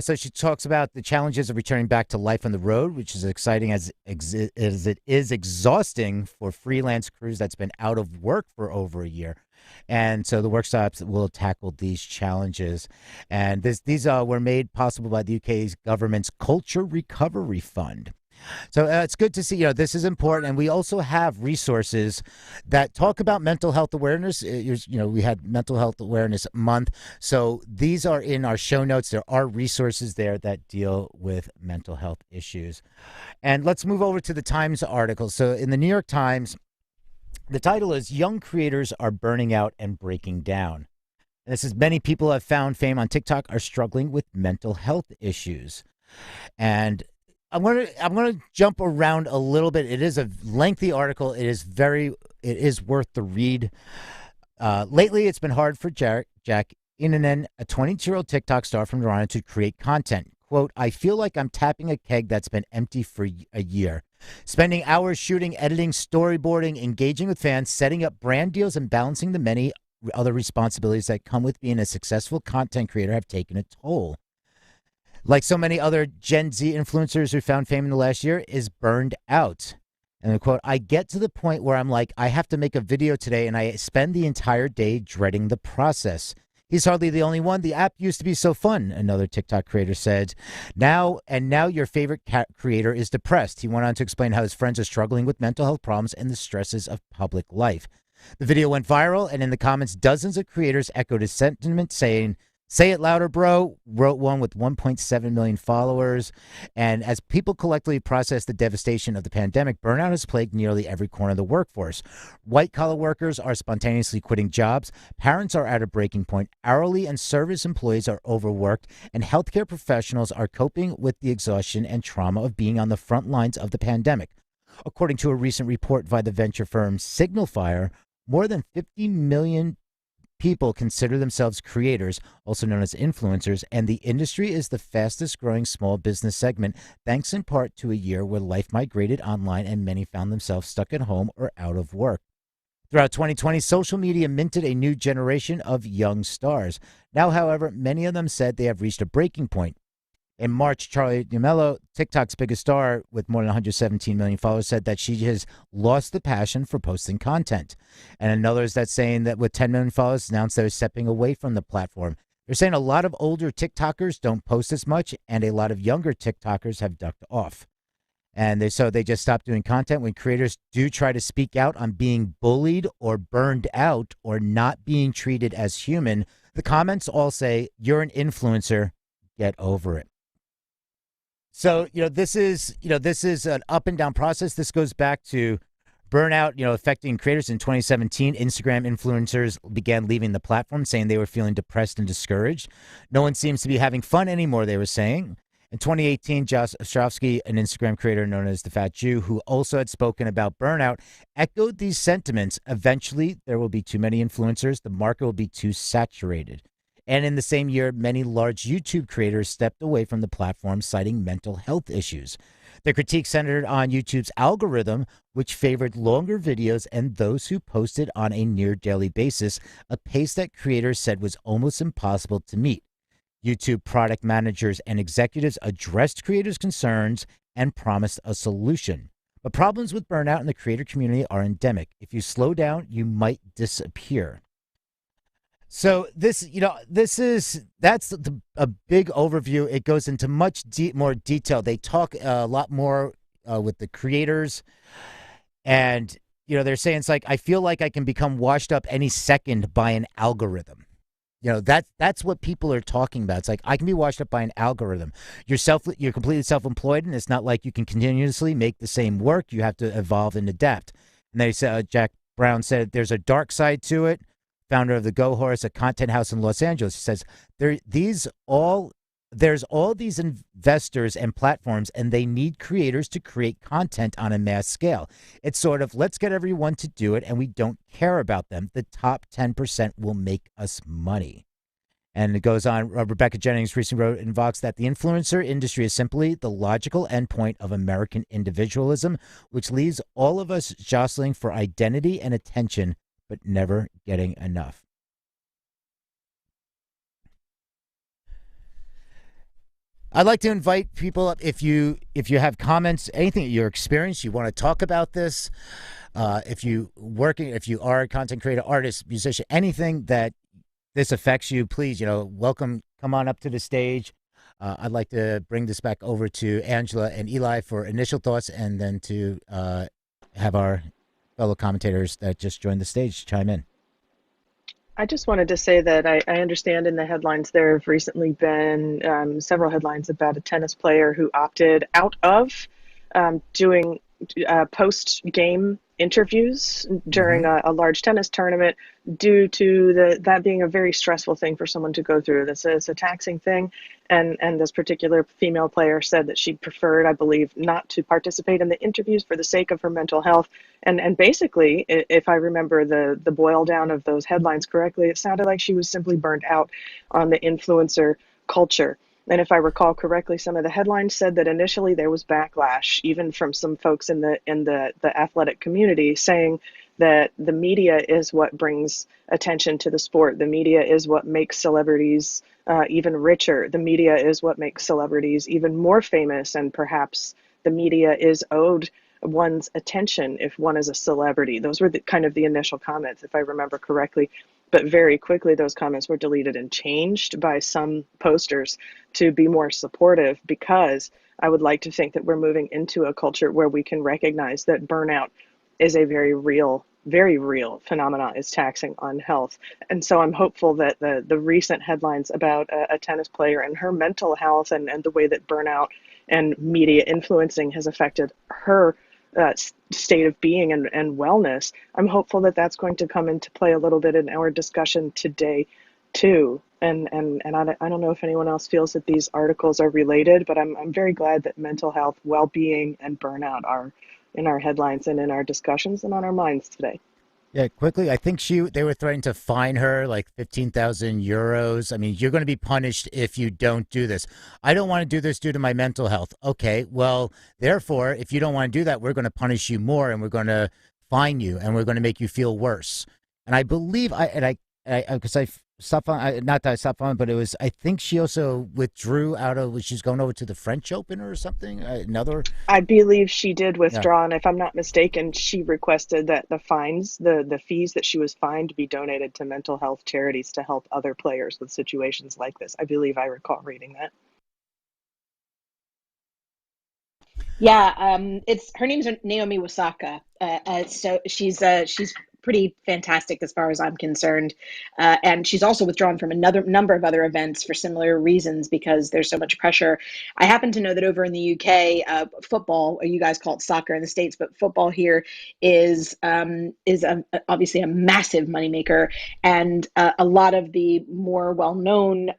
So she talks about the challenges of returning back to life on the road, which is exciting as it is exhausting for freelance crews that's been out of work for over a year. And so the workshops will tackle these challenges. And these were made possible by the UK's government's Culture Recovery Fund. So it's good to see, this is important. And we also have resources that talk about mental health awareness. We had Mental Health Awareness Month. So these are in our show notes. There are resources there that deal with mental health issues. And let's move over to the Times article. So in the New York Times, the title is Young Creators Are Burning Out and Breaking Down. And this is many people have found fame on TikTok are struggling with mental health issues. And I'm gonna jump around a little bit. It is a lengthy article. It is worth the read. Lately, it's been hard for Jack Inanen, a 22-year-old TikTok star from Toronto, to create content. Quote, I feel like I'm tapping a keg that's been empty for a year. Spending hours shooting, editing, storyboarding, engaging with fans, setting up brand deals, and balancing the many other responsibilities that come with being a successful content creator have taken a toll. Like so many other Gen Z influencers who found fame in the last year, is burned out. And the quote, I get to the point where I'm like, I have to make a video today and I spend the entire day dreading the process. He's hardly the only one. The app used to be so fun, another TikTok creator said. Now your favorite cat creator is depressed. He went on to explain how his friends are struggling with mental health problems and the stresses of public life. The video went viral, and in the comments, dozens of creators echoed his sentiment, saying, Say it louder, bro, wrote one with 1.7 million followers. And as people collectively process the devastation of the pandemic, burnout has plagued nearly every corner of the workforce. White collar workers are spontaneously quitting jobs. Parents are at a breaking point. Hourly and service employees are overworked. And healthcare professionals are coping with the exhaustion and trauma of being on the front lines of the pandemic. According to a recent report by the venture firm Signalfire, more than 50 million people consider themselves creators, also known as influencers, and the industry is the fastest growing small business segment, thanks in part to a year where life migrated online and many found themselves stuck at home or out of work. Throughout 2020, social media minted a new generation of young stars. Now, however, many of them said they have reached a breaking point. In March, Charlie D'Amelio, TikTok's biggest star with more than 117 million followers, said that she has lost the passion for posting content. And another is that saying that with 10 million followers announced they're stepping away from the platform. They're saying a lot of older TikTokers don't post as much, and a lot of younger TikTokers have ducked off. And they just stopped doing content. When creators do try to speak out on being bullied or burned out or not being treated as human, the comments all say, "You're an influencer. Get over it." So, this is an up and down process. This goes back to burnout, affecting creators in 2017. Instagram influencers began leaving the platform, saying they were feeling depressed and discouraged. No one seems to be having fun anymore, they were saying. In 2018, Josh Ostrovsky, an Instagram creator known as the Fat Jew, who also had spoken about burnout, echoed these sentiments. Eventually, there will be too many influencers. The market will be too saturated. And in the same year, many large YouTube creators stepped away from the platform, citing mental health issues. Their critique centered on YouTube's algorithm, which favored longer videos and those who posted on a near daily basis, a pace that creators said was almost impossible to meet. YouTube product managers and executives addressed creators' concerns and promised a solution. But problems with burnout in the creator community are endemic. If you slow down, you might disappear. So that's a big overview. It goes into much more detail. They talk a lot more with the creators, and they're saying it's like, I feel like I can become washed up any second by an algorithm. That's what people are talking about. It's like, I can be washed up by an algorithm. You're completely self-employed, and it's not like you can continuously make the same work. You have to evolve and adapt. And they said, Jack Brown said, there's a dark side to it. Founder of the Go Horse, a content house in Los Angeles, he says there's all these investors and platforms, and they need creators to create content on a mass scale. It's sort of, let's get everyone to do it, and we don't care about them. The top 10% will make us money. And it goes on. Rebecca Jennings recently wrote in Vox that the influencer industry is simply the logical endpoint of American individualism, which leaves all of us jostling for identity and attention, but never getting enough. I'd like to invite people up, if you have comments, anything that your experience, you want to talk about this, if you are a content creator, artist, musician, anything that this affects you, please, welcome, come on up to the stage. I'd like to bring this back over to Angela and Eli for initial thoughts, and then to have our fellow commentators that just joined the stage chime in. I just wanted to say that I understand in the headlines there have recently been several headlines about a tennis player who opted out of doing post-game interviews during a large tennis tournament due to that being a very stressful thing for someone to go through. It's a taxing thing, and this particular female player said that she preferred, I believe, not to participate in the interviews for the sake of her mental health. And basically, if I remember the boil down of those headlines correctly, it sounded like she was simply burnt out on the influencer culture. And if I recall correctly, some of the headlines said that initially there was backlash, even from some folks in the athletic community, saying that the media is what brings attention to the sport. The media is what makes celebrities even richer. The media is what makes celebrities even more famous, and perhaps the media is owed one's attention if one is a celebrity. Those were kind of the initial comments, if I remember correctly. But very quickly, those comments were deleted and changed by some posters to be more supportive, because I would like to think that we're moving into a culture where we can recognize that burnout is a very real phenomenon, is taxing on health. And so I'm hopeful that the recent headlines about a tennis player and her mental health, and the way that burnout and media influencing has affected her state of being and wellness, I'm hopeful that that's going to come into play a little bit in our discussion today too. And I don't know if anyone else feels that these articles are related, but I'm very glad that mental health, well-being, and burnout are in our headlines and in our discussions and on our minds today. Yeah, quickly. I think they were threatening to fine her like 15,000 euros. I mean, you're going to be punished if you don't do this. I don't want to do this due to my mental health. Okay, well, therefore, if you don't want to do that, we're going to punish you more, and we're going to fine you, and we're going to make you feel worse. And I believe because I stopped on, not that I stopped on, but it was, I think she also withdrew out of, she's going over to the French Open or something. Another, I believe she did yeah. withdraw, and if I'm not mistaken, she requested that the fees that she was fined be donated to mental health charities to help other players with situations like this. I believe I recall reading that. Yeah, it's her name's Naomi Wasaka. So she's pretty fantastic as far as I'm concerned, and she's also withdrawn from another number of other events for similar reasons because there's so much pressure. I happen to know that over in the UK, football, or you guys call it soccer in the States, but football here is obviously a massive moneymaker, and a lot of the more well-known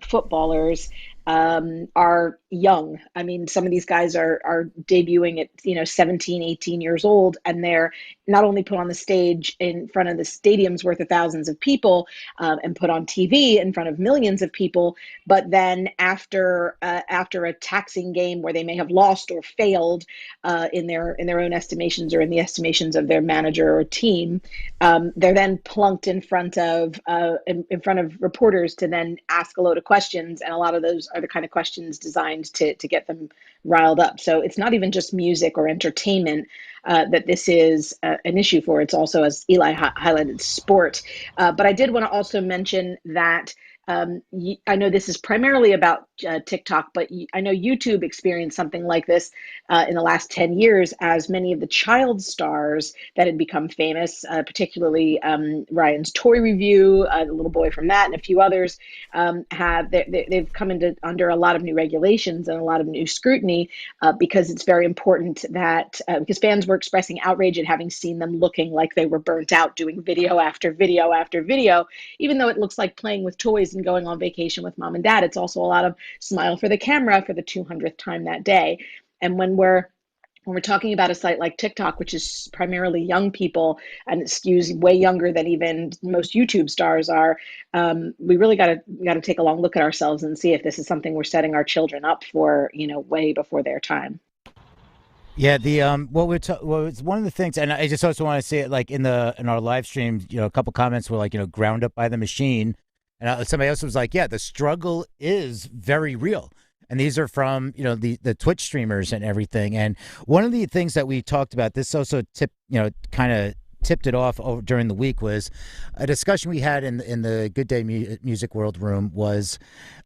footballers are young. I mean, some of these guys are debuting at 17, 18 years old, and they're not only put on the stage in front of the stadiums worth of thousands of people, and put on TV in front of millions of people, but then after a taxing game where they may have lost or failed in their own estimations or in the estimations of their manager or team, they're then plunked in front of reporters to then ask a load of questions, and a lot of those are the kind of questions designed to get them riled up. So it's not even just music or entertainment that this is an issue for. It's also, as Eli highlighted, sport. But I did want to also mention that I know this is primarily about TikTok, but I know YouTube experienced something like this in the last 10 years, as many of the child stars that had become famous, particularly Ryan's Toy Review, the little boy from that, and a few others, they've come under a lot of new regulations and a lot of new scrutiny, because it's very important that because fans were expressing outrage at having seen them looking like they were burnt out, doing video after video after video, even though it looks like playing with toys and going on vacation with mom and dad. It's also a lot of smile for the camera for the 200th time that day. And when we're talking about a site like TikTok, which is primarily young people and it skews way younger than even most YouTube stars are, we really got to take a long look at ourselves and see if this is something we're setting our children up for, way before their time. Yeah, the well, it's one of the things, and I just also want to say it, like in our live stream, a couple comments were like, ground up by the machine, and somebody else was like, yeah, the struggle is very real, and these are from the Twitch streamers and everything. And one of the things that we talked about, this also kind of tipped it off during the week, was a discussion we had in the Good Day Music World room, was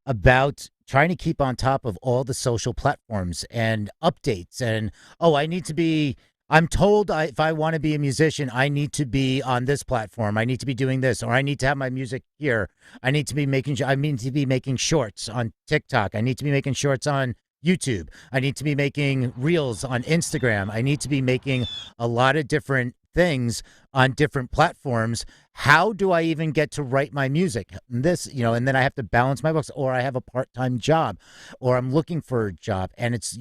about trying to keep on top of all the social platforms and updates. And I'm told if I want to be a musician, I need to be on this platform, I need to be doing this, or I need to have my music here, I need to be making shorts on TikTok, I need to be making shorts on YouTube, I need to be making reels on Instagram, I need to be making a lot of different things on different platforms. How do I even get to write my music? And and then I have to balance my books, or I have a part-time job, or I'm looking for a job. And it's,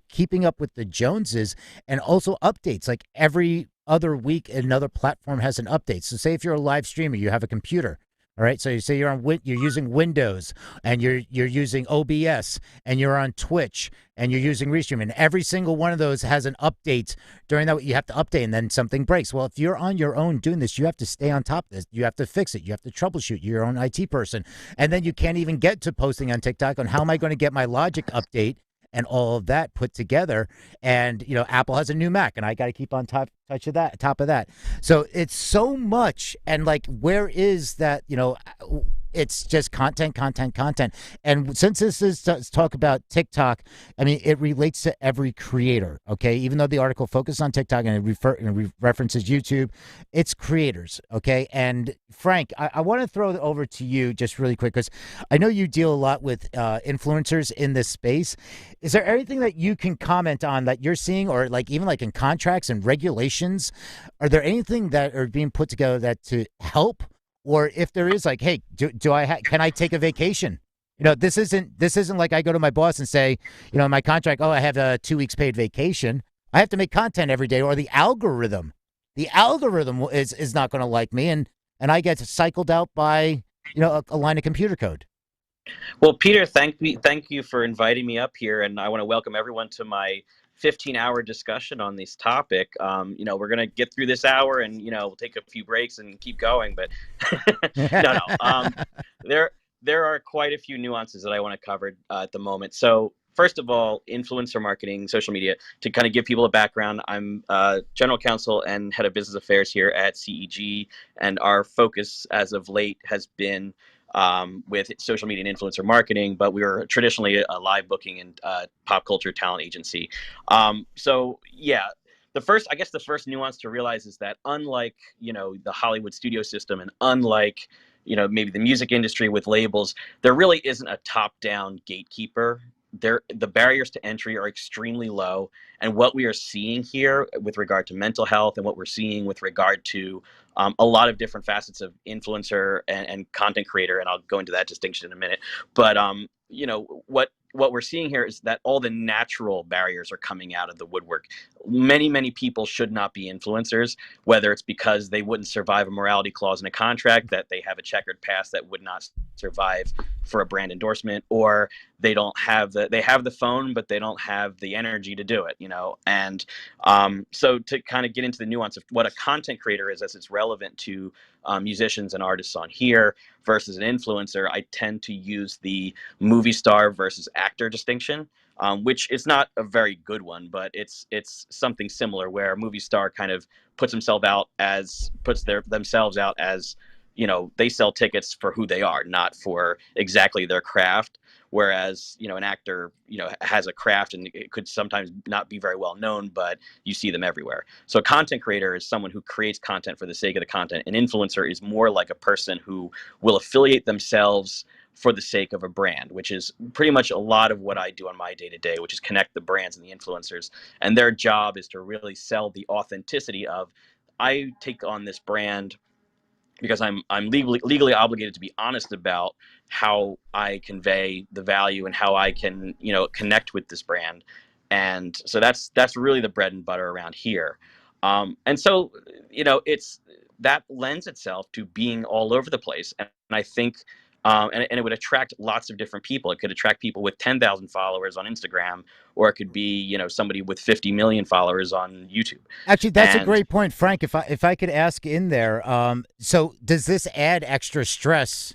keeping up with the Joneses, and also updates. Like every other week, another platform has an update. So say if you're a live streamer, you have a computer. All right, so you say you're using Windows, and you're using OBS, and you're on Twitch, and you're using Restream, and every single one of those has an update. During that, you have to update, and then something breaks. Well, if you're on your own doing this, you have to stay on top of this. You have to fix it. You have to troubleshoot. You're your own IT person, and then you can't even get to posting on TikTok on how am I going to get my Logic update and all of that put together. And Apple has a new Mac, and I got to keep on top of that. So it's so much, and like, where is that? It's just content, content, content. And since this is talk about TikTok, I mean, it relates to every creator. Okay, even though the article focused on TikTok and it references YouTube, it's creators. Okay, and Frank, I want to throw it over to you just really quick, because I know you deal a lot with influencers in this space. Is there anything that you can comment on that you're seeing, or like even like in contracts and regulations? Are there anything that are being put together that to help? Or if there is, like, hey, can I take a vacation? This isn't like I go to my boss and say, in my contract, oh, I have a 2 weeks paid vacation. I have to make content every day, or the algorithm is not going to like me, and I get cycled out by a line of computer code. Well, Peter, thank you for inviting me up here, and I want to welcome everyone to my 15-hour discussion on this topic. We're going to get through this hour, and we'll take a few breaks and keep going. But no. There are quite a few nuances that I want to cover at the moment. So first of all, influencer marketing, social media. To kind of give people a background, I'm general counsel and head of business affairs here at CEG, and our focus as of late has been with social media and influencer marketing, but we were traditionally a live booking and pop culture talent agency. So yeah, I guess the first nuance to realize is that unlike, the Hollywood studio system, and unlike, maybe the music industry with labels, there really isn't a top-down gatekeeper. The barriers to entry are extremely low, and what we are seeing here with regard to mental health, and what we're seeing with regard to a lot of different facets of influencer and content creator, and I'll go into that distinction in a minute. But what we're seeing here is that all the natural barriers are coming out of the woodwork. Many people should not be influencers, whether it's because they wouldn't survive a morality clause in a contract, that they have a checkered past that would not survive for a brand endorsement, or they have the phone, but they don't have the energy to do it, and so to kind of get into the nuance of what a content creator is, as it's relevant to musicians and artists on here versus an influencer, I tend to use the movie star versus actor distinction, which is not a very good one, but it's something similar, where a movie star kind of puts themselves out as they sell tickets for who they are, not for exactly their craft. Whereas, an actor, has a craft, and it could sometimes not be very well known, but you see them everywhere. So a content creator is someone who creates content for the sake of the content. An influencer is more like a person who will affiliate themselves for the sake of a brand, which is pretty much a lot of what I do on my day-to-day, which is connect the brands and the influencers. And their job is to really sell the authenticity of, I take on this brand because I'm legally obligated to be honest about how I convey the value and how I can connect with this brand, and so that's really the bread and butter around here, and so it's that lends itself to being all over the place, and I think. And it would attract lots of different people. It could attract people with 10,000 followers on Instagram, or it could be, somebody with 50 million followers on YouTube. Actually, that's a And great point, Frank. If I could ask in there, so does this add extra stress?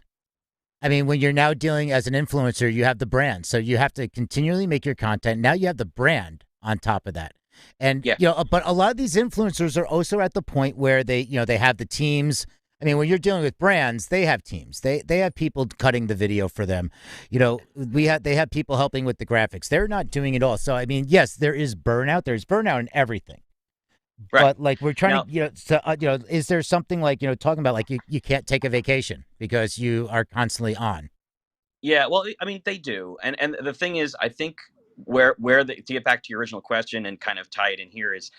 I mean, when you're now dealing as an influencer, you have the brand, so you have to continually make your content. Now you have the brand on top of that, and yeah, but a lot of these influencers are also at the point where they have the teams. I mean, when you're dealing with brands, they have teams. They have people cutting the video for them. They have people helping with the graphics. They're not doing it all. So I mean, yes, there is burnout. There's burnout in everything. right But like, we're trying now. to, is there something like, talking about like you can't take a vacation because you are constantly on? Yeah, well, I mean, they do, and the thing is, I think to get back to your original question and kind of tie it in here is,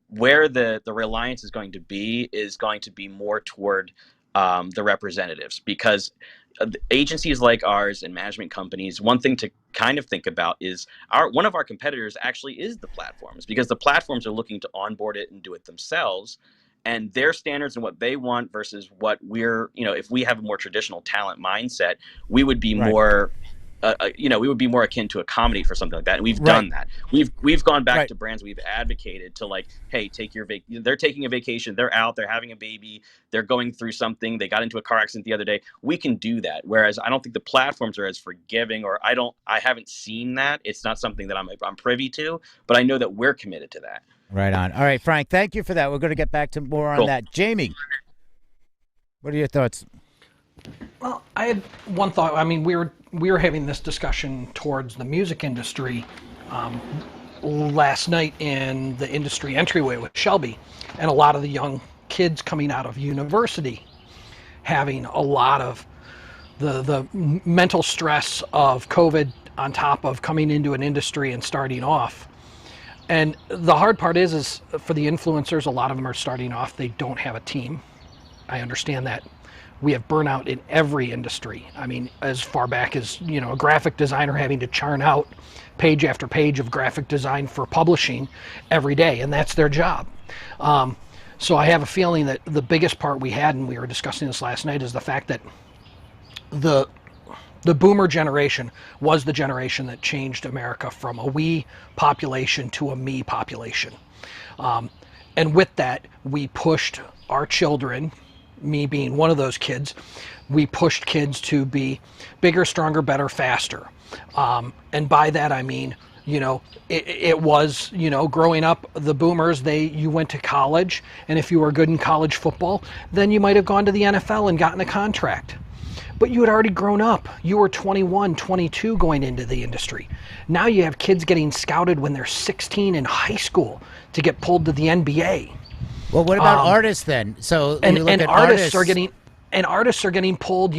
where the reliance is going to be more toward the representatives, because agencies like ours and management companies, one thing to kind of think about is one of our competitors actually is the platforms, because the platforms are looking to onboard it and do it themselves, and their standards and what they want versus what if we have a more traditional talent mindset, we would be Right. more we would be more akin to a comedy for something like that. And we've Right. done that. We've gone back Right. to brands. We've advocated to like, hey, take your they're taking a vacation. They're out. They're having a baby. They're going through something. They got into a car accident the other day. We can do that. Whereas I don't think the platforms are as forgiving, or I haven't seen that. It's not something that I'm privy to, but I know that we're committed to that. Right on. All right, Frank, thank you for that. We're going to get back to more on Cool. that. Jamie, what are your thoughts? Well, I had one thought. I mean, we were having this discussion towards the music industry last night in the industry entryway with Shelby, and a lot of the young kids coming out of university having a lot of the mental stress of COVID on top of coming into an industry and starting off. And the hard part is for the influencers, a lot of them are starting off, they don't have a team. I understand that. We have burnout in every industry. I mean, as far back as, a graphic designer having to churn out page after page of graphic design for publishing every day, and that's their job. So I have a feeling that the biggest part we had, and we were discussing this last night, is the fact that the boomer generation was the generation that changed America from a we population to a me population. And with that, we pushed our children, me being one of those kids, we pushed kids to be bigger, stronger, better, faster. And by that I mean, it was, growing up, the boomers, you went to college, and if you were good in college football, then you might have gone to the NFL and gotten a contract. But you had already grown up. You were 21, 22 going into the industry. Now you have kids getting scouted when they're 16 in high school to get pulled to the NBA. Well, what about artists then? So and you look at artists are getting pulled.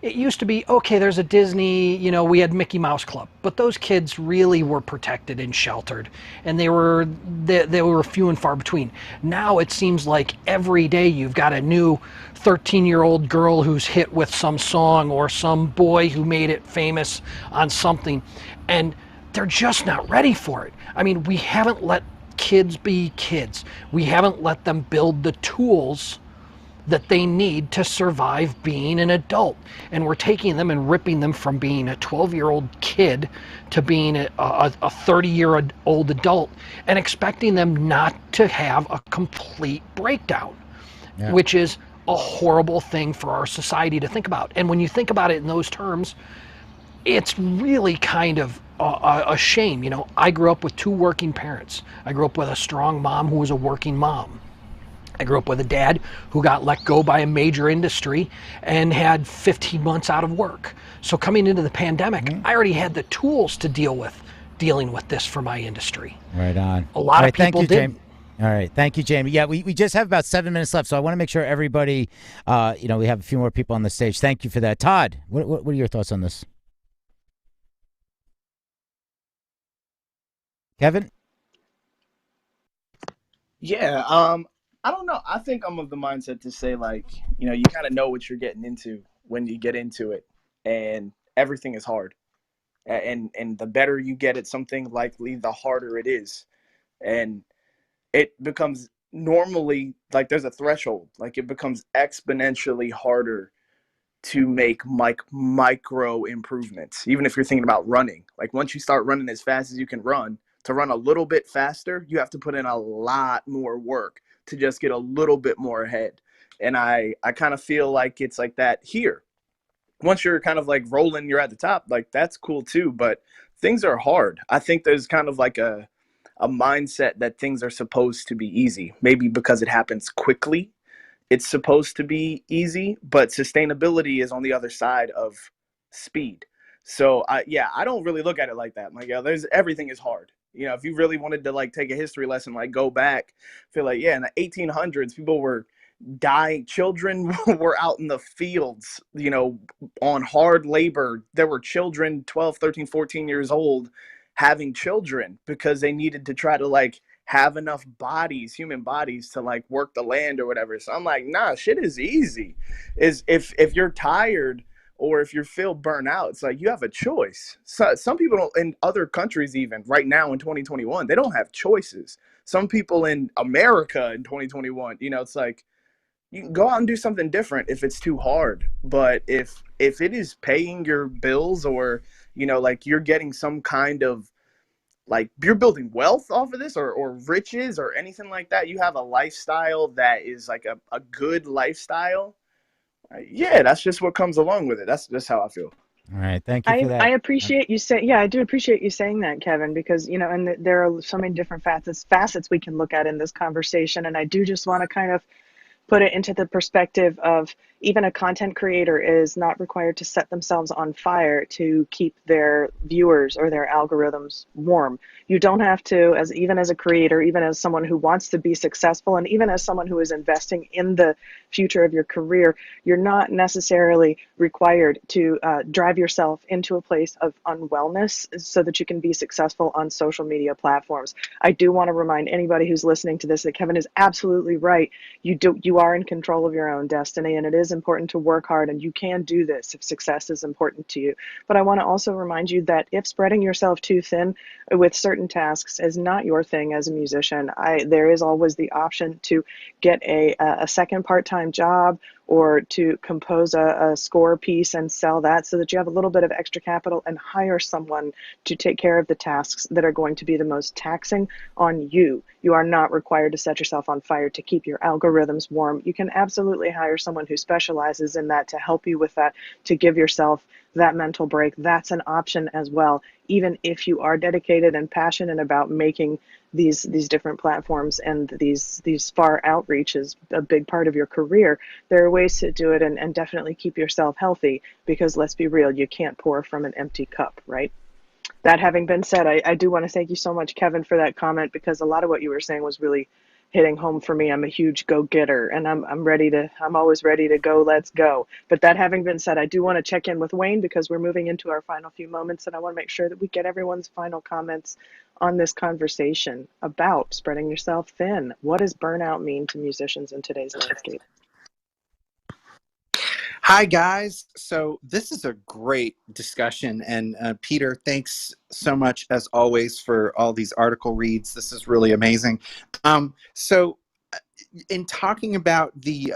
It used to be, okay, there's a Disney, we had Mickey Mouse Club, but those kids really were protected and sheltered, and they were few and far between. Now it seems like every day you've got a new 13-year-old girl who's hit with some song, or some boy who made it famous on something, and they're just not ready for it. I mean, we haven't let kids be kids. We haven't let them build the tools that they need to survive being an adult. And we're taking them and ripping them from being a 12-year-old kid to being a 30-year-old adult, and expecting them not to have a complete breakdown, which is a horrible thing for our society to think about. And when you think about it in those terms, it's really kind of a shame. I grew up with two working parents. I grew up with a strong mom who was a working mom. I grew up with a dad who got let go by a major industry and had 15 months out of work. So coming into the pandemic, I already had the tools to dealing with this for my industry. Right on. A lot of people did. All right. Thank you, Jamie. Yeah, we just have about 7 minutes left, so I want to make sure everybody, we have a few more people on the stage. Thank you for that. Todd, what are your thoughts on this? Kevin? Yeah, I don't know. I think I'm of the mindset to say, like, you kind of know what you're getting into when you get into it, and everything is hard. And the better you get at something, likely the harder it is. And it becomes normally, like, there's a threshold. Like, it becomes exponentially harder to make micro improvements, even if you're thinking about running. Like, once you start running as fast as you can run, to run a little bit faster, you have to put in a lot more work to just get a little bit more ahead. And I kind of feel like it's like that here. Once you're kind of like rolling, you're at the top, like, that's cool too, but things are hard. I think there's kind of like a mindset that things are supposed to be easy, maybe because it happens quickly. It's supposed to be easy, but sustainability is on the other side of speed. So I don't really look at it like that. I'm like, everything is hard. If you really wanted to, like, take a history lesson, like, go back, feel like, in the 1800s, people were dying. Children were out in the fields, on hard labor. There were children, 12, 13, 14 years old, having children because they needed to try to, like, have enough bodies, human bodies, to, like, work the land or whatever. So I'm like, nah, shit is easy. Is if you're tired, or if you feel burnt out, it's like you have a choice. So some people in other countries, even right now in 2021, they don't have choices. Some people in America in 2021, it's like, you can go out and do something different if it's too hard. But if it is paying your bills, or you know, like you're getting some kind of, like, you're building wealth off of this, or riches or anything like that. You have a lifestyle that is like a good lifestyle. Yeah, that's just what comes along with it. That's just how I feel. All right. Thank you for I that. appreciate you say, yeah, I do appreciate you saying that, Kevin, because, you know, and there are so many different facets we can look at in this conversation. And I do just want to kind of put it into the perspective of even a content creator is not required to set themselves on fire to keep their viewers or their algorithms warm. You don't have to, as even as a creator, even as someone who wants to be successful, and even as someone who is investing in the future of your career, you're not necessarily required to drive yourself into a place of unwellness so that you can be successful on social media platforms. I do want to remind anybody who's listening to this that Kevin is absolutely right. You are in control of your own destiny, and it is important to work hard, and you can do this if success is important to you. But I want to also remind you that if spreading yourself too thin with certain tasks is not your thing as a musician, there is always the option to get a second part-time job, or to compose a score piece and sell that so that you have a little bit of extra capital, and hire someone to take care of the tasks that are going to be the most taxing on you. You are not required to set yourself on fire to keep your algorithms warm. You can absolutely hire someone who specializes in that to help you with that, to give yourself that mental break. That's an option as well. Even if you are dedicated and passionate about making these different platforms and these far outreaches a big part of your career, there are ways to do it, and definitely keep yourself healthy, because let's be real, you can't pour from an empty cup, right? That having been said, I do want to thank you so much, Kevin, for that comment, because a lot of what you were saying was really hitting home for me. I'm a huge go-getter, and I'm always ready to go. Let's go. But that having been said, I do want to check in with Wayne, because we're moving into our final few moments, and I want to make sure that we get everyone's final comments on this conversation about spreading yourself thin. What does burnout mean to musicians in today's landscape? Hi, guys. So this is a great discussion. And Peter, thanks so much, as always, for all these article reads. This is really amazing. So in talking about the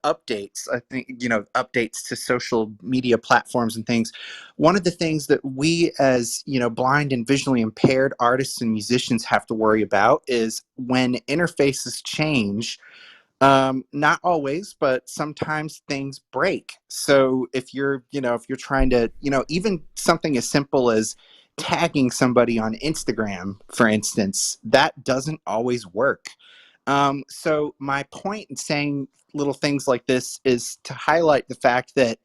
updates, I think, you know, updates to social media platforms and things, one of the things that we, as, you know, blind and visually impaired artists and musicians have to worry about is when interfaces change. Not always, but sometimes things break. So if you're, you know, if you're trying to, you know, even something as simple as tagging somebody on Instagram, for instance, that doesn't always work. So my point in saying little things like this is to highlight the fact that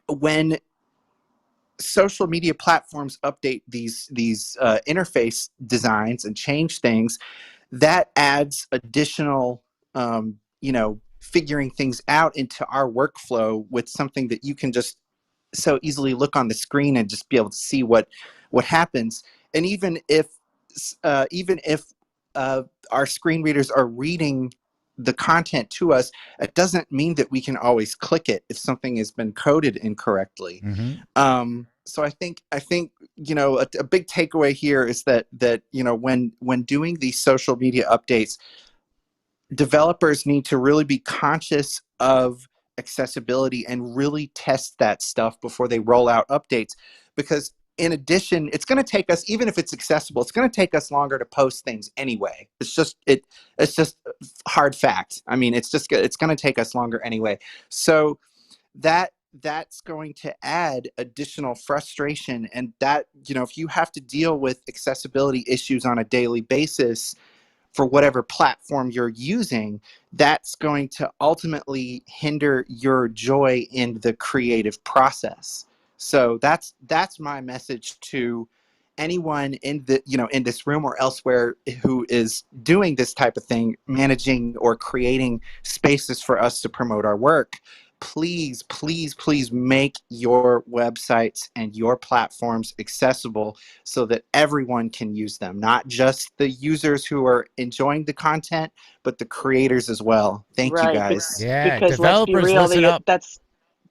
when social media platforms update these interface designs and change things, that adds additional, you know, figuring things out into our workflow with something that you can just so easily look on the screen and just be able to see what happens. And even if our screen readers are reading the content to us, it doesn't mean that we can always click it if something has been coded incorrectly. So I think you know, a big takeaway here is that you know, when doing these social media updates, developers need to really be conscious of accessibility and really test that stuff before they roll out updates, because in addition, it's going to take us, even if it's accessible, it's going to take us longer to post things anyway. It's just hard fact. I mean, it's going to take us longer anyway. So that's going to add additional frustration, and that, you know, if you have to deal with accessibility issues on a daily basis for whatever platform you're using, that's going to ultimately hinder your joy in the creative process. So that's my message to anyone in the, you know, in this room or elsewhere who is doing this type of thing, managing or creating spaces for us to promote our work. Please, please, please make your websites and your platforms accessible so that everyone can use them, not just the users who are enjoying the content, but the creators as well. Thank you, Right, guys. Yeah, because let's be developers, real, listen up. that's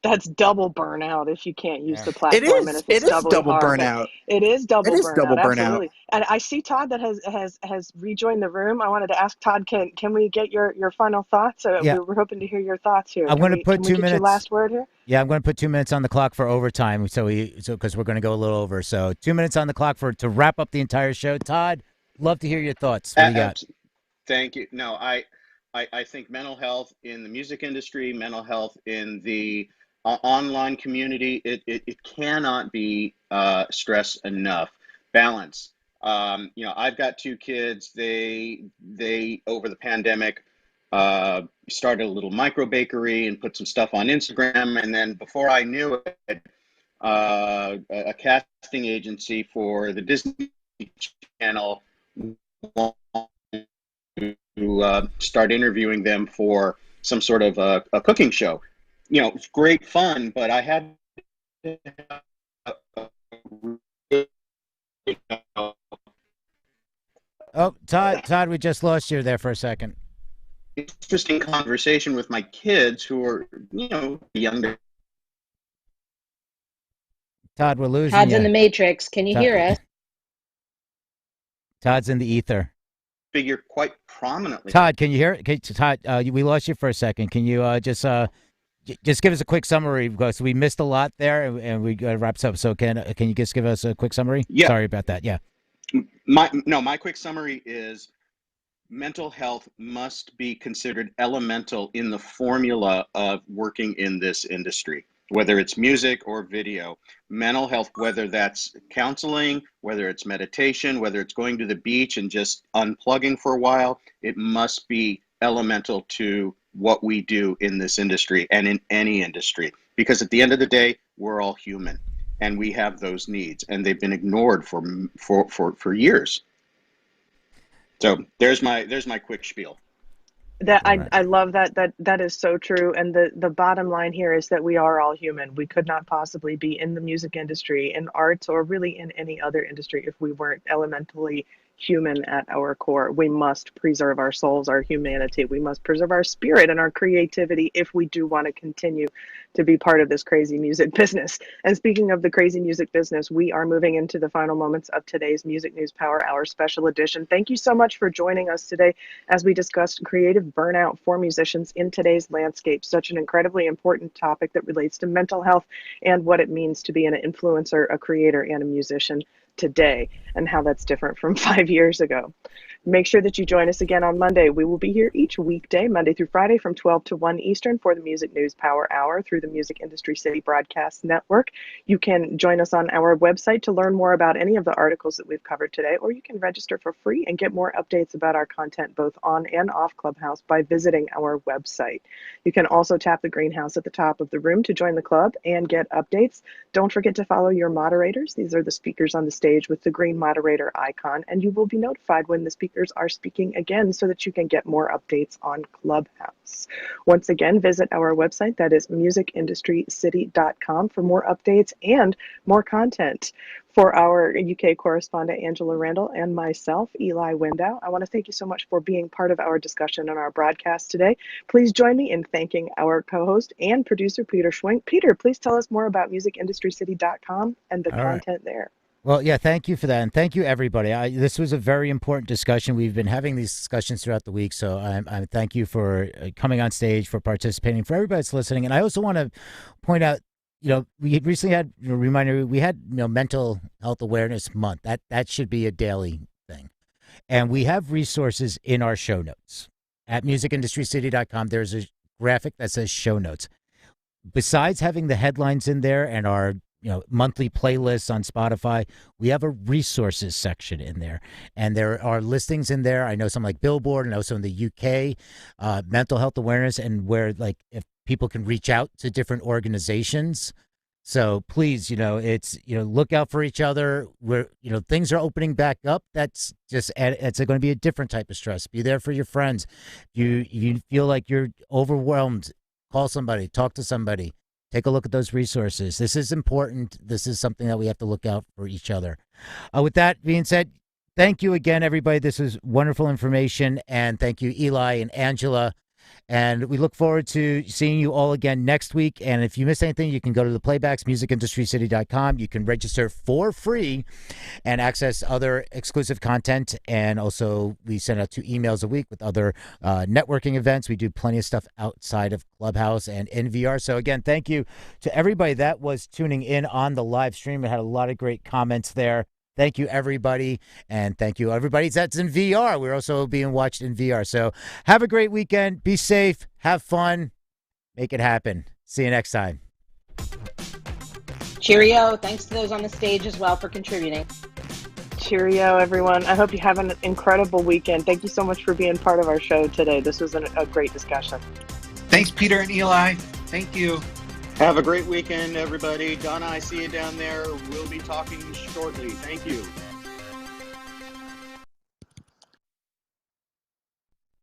That's double burnout if you can't use Yeah. the It platform and is. if It it's is doubly double hard. But burnout. it is It double is double burnout, burnout. absolutely. And I see Todd that has rejoined the room. I wanted to ask Todd, can we get your final thoughts? Yeah. We're hoping to hear your thoughts here. I'm Can going to we put can we two get your minutes. last word here? Yeah, I'm going to put 2 minutes on the clock for overtime. So because we're going to go a little over. So 2 minutes on the clock to wrap up the entire show. Todd, love to hear your thoughts. What do you got? Thank you. No, I think mental health in the music industry, mental health in the online community, it cannot be stressed enough. Balance. I've got two kids. They over the pandemic started a little micro bakery and put some stuff on Instagram, and then before I knew it, a casting agency for the Disney Channel to start interviewing them for some sort of a cooking show. It's great fun, but I had Oh, Todd, we just lost you there for a second. interesting conversation with my kids who are, younger. Todd, we're losing Todd's in you. the Matrix. Can you hear us? Todd's in the ether. Figure quite prominently. Todd, can you hear? Todd, we lost you for a second. Can you just give us a quick summary because we missed a lot there and we got to wrap up. So can you just give us a quick summary? Yeah. Sorry about that. Yeah. My quick summary is mental health must be considered elemental in the formula of working in this industry, whether it's music or video. Mental health, whether that's counseling, whether it's meditation, whether it's going to the beach and just unplugging for a while, it must be elemental to what we do in this industry and in any industry. Because at the end of the day, we're all human and we have those needs, and they've been ignored for years. So there's my quick spiel. I love that is so true. And the bottom line here is that we are all human. We could not possibly be in the music industry, in arts, or really in any other industry if we weren't elementally human at our core. We must preserve our souls, our humanity. We must preserve our spirit and our creativity if we do want to continue to be part of this crazy music business. And speaking of the crazy music business, we are moving into the final moments of today's Music News Power Hour special edition. Thank you so much for joining us today as we discussed creative burnout for musicians in today's landscape. Such an incredibly important topic that relates to mental health and what it means to be an influencer, a creator, and a musician today, and how that's different from 5 years ago. Make sure that you join us again on Monday. We will be here each weekday, Monday through Friday, from 12 to 1 Eastern for the Music News Power Hour through the Music Industry City Broadcast Network. You can join us on our website to learn more about any of the articles that we've covered today, or you can register for free and get more updates about our content both on and off Clubhouse by visiting our website. You can also tap the greenhouse at the top of the room to join the club and get updates. Don't forget to follow your moderators. These are the speakers on the stage with the green moderator icon, and you will be notified when the speakers are speaking again so that you can get more updates on Clubhouse. Once again, visit our website, that is musicindustrycity.com, for more updates and more content. For our UK correspondent, Angela Randall, and myself, Eli Window, I want to thank you so much for being part of our discussion and our broadcast today. Please join me in thanking our co-host and producer, Peter Schwenk. Peter, please tell us more about musicindustrycity.com and the content there. Well, yeah, thank you for that. And thank you, everybody. This was a very important discussion. We've been having these discussions throughout the week. So I thank you for coming on stage, for participating, for everybody that's listening. And I also want to point out, we recently had a reminder, we had, Mental Health Awareness Month. That should be a daily thing. And we have resources in our show notes. At musicindustrycity.com, there's a graphic that says show notes. Besides having the headlines in there and our monthly playlists on Spotify, we have a resources section in there, and there are listings in there. I know some like Billboard, and also in the UK, mental health awareness, and where if people can reach out to different organizations. So please, it's look out for each other. Where things are opening back up. That's it's going to be a different type of stress. Be there for your friends. If you feel like you're overwhelmed, call somebody, talk to somebody. Take a look at those resources. This is important. This is something that we have to look out for each other. With that being said, thank you again, everybody. This was wonderful information. And thank you, Eli and Angela. And we look forward to seeing you all again next week. And if you miss anything, you can go to the playbacks, musicindustrycity.com. You can register for free and access other exclusive content. And also, we send out 2 emails a week with other networking events. We do plenty of stuff outside of Clubhouse and in VR. So again, thank you to everybody that was tuning in on the live stream. It had a lot of great comments there. Thank you, everybody. And thank you, everybody that's in VR. We're also being watched in VR. So have a great weekend. Be safe. Have fun. Make it happen. See you next time. Cheerio. Thanks to those on the stage as well for contributing. Cheerio, everyone. I hope you have an incredible weekend. Thank you so much for being part of our show today. This was a great discussion. Thanks, Peter and Eli. Thank you. Have a great weekend, everybody. Donna, I see you down there. We'll be talking shortly. Thank you.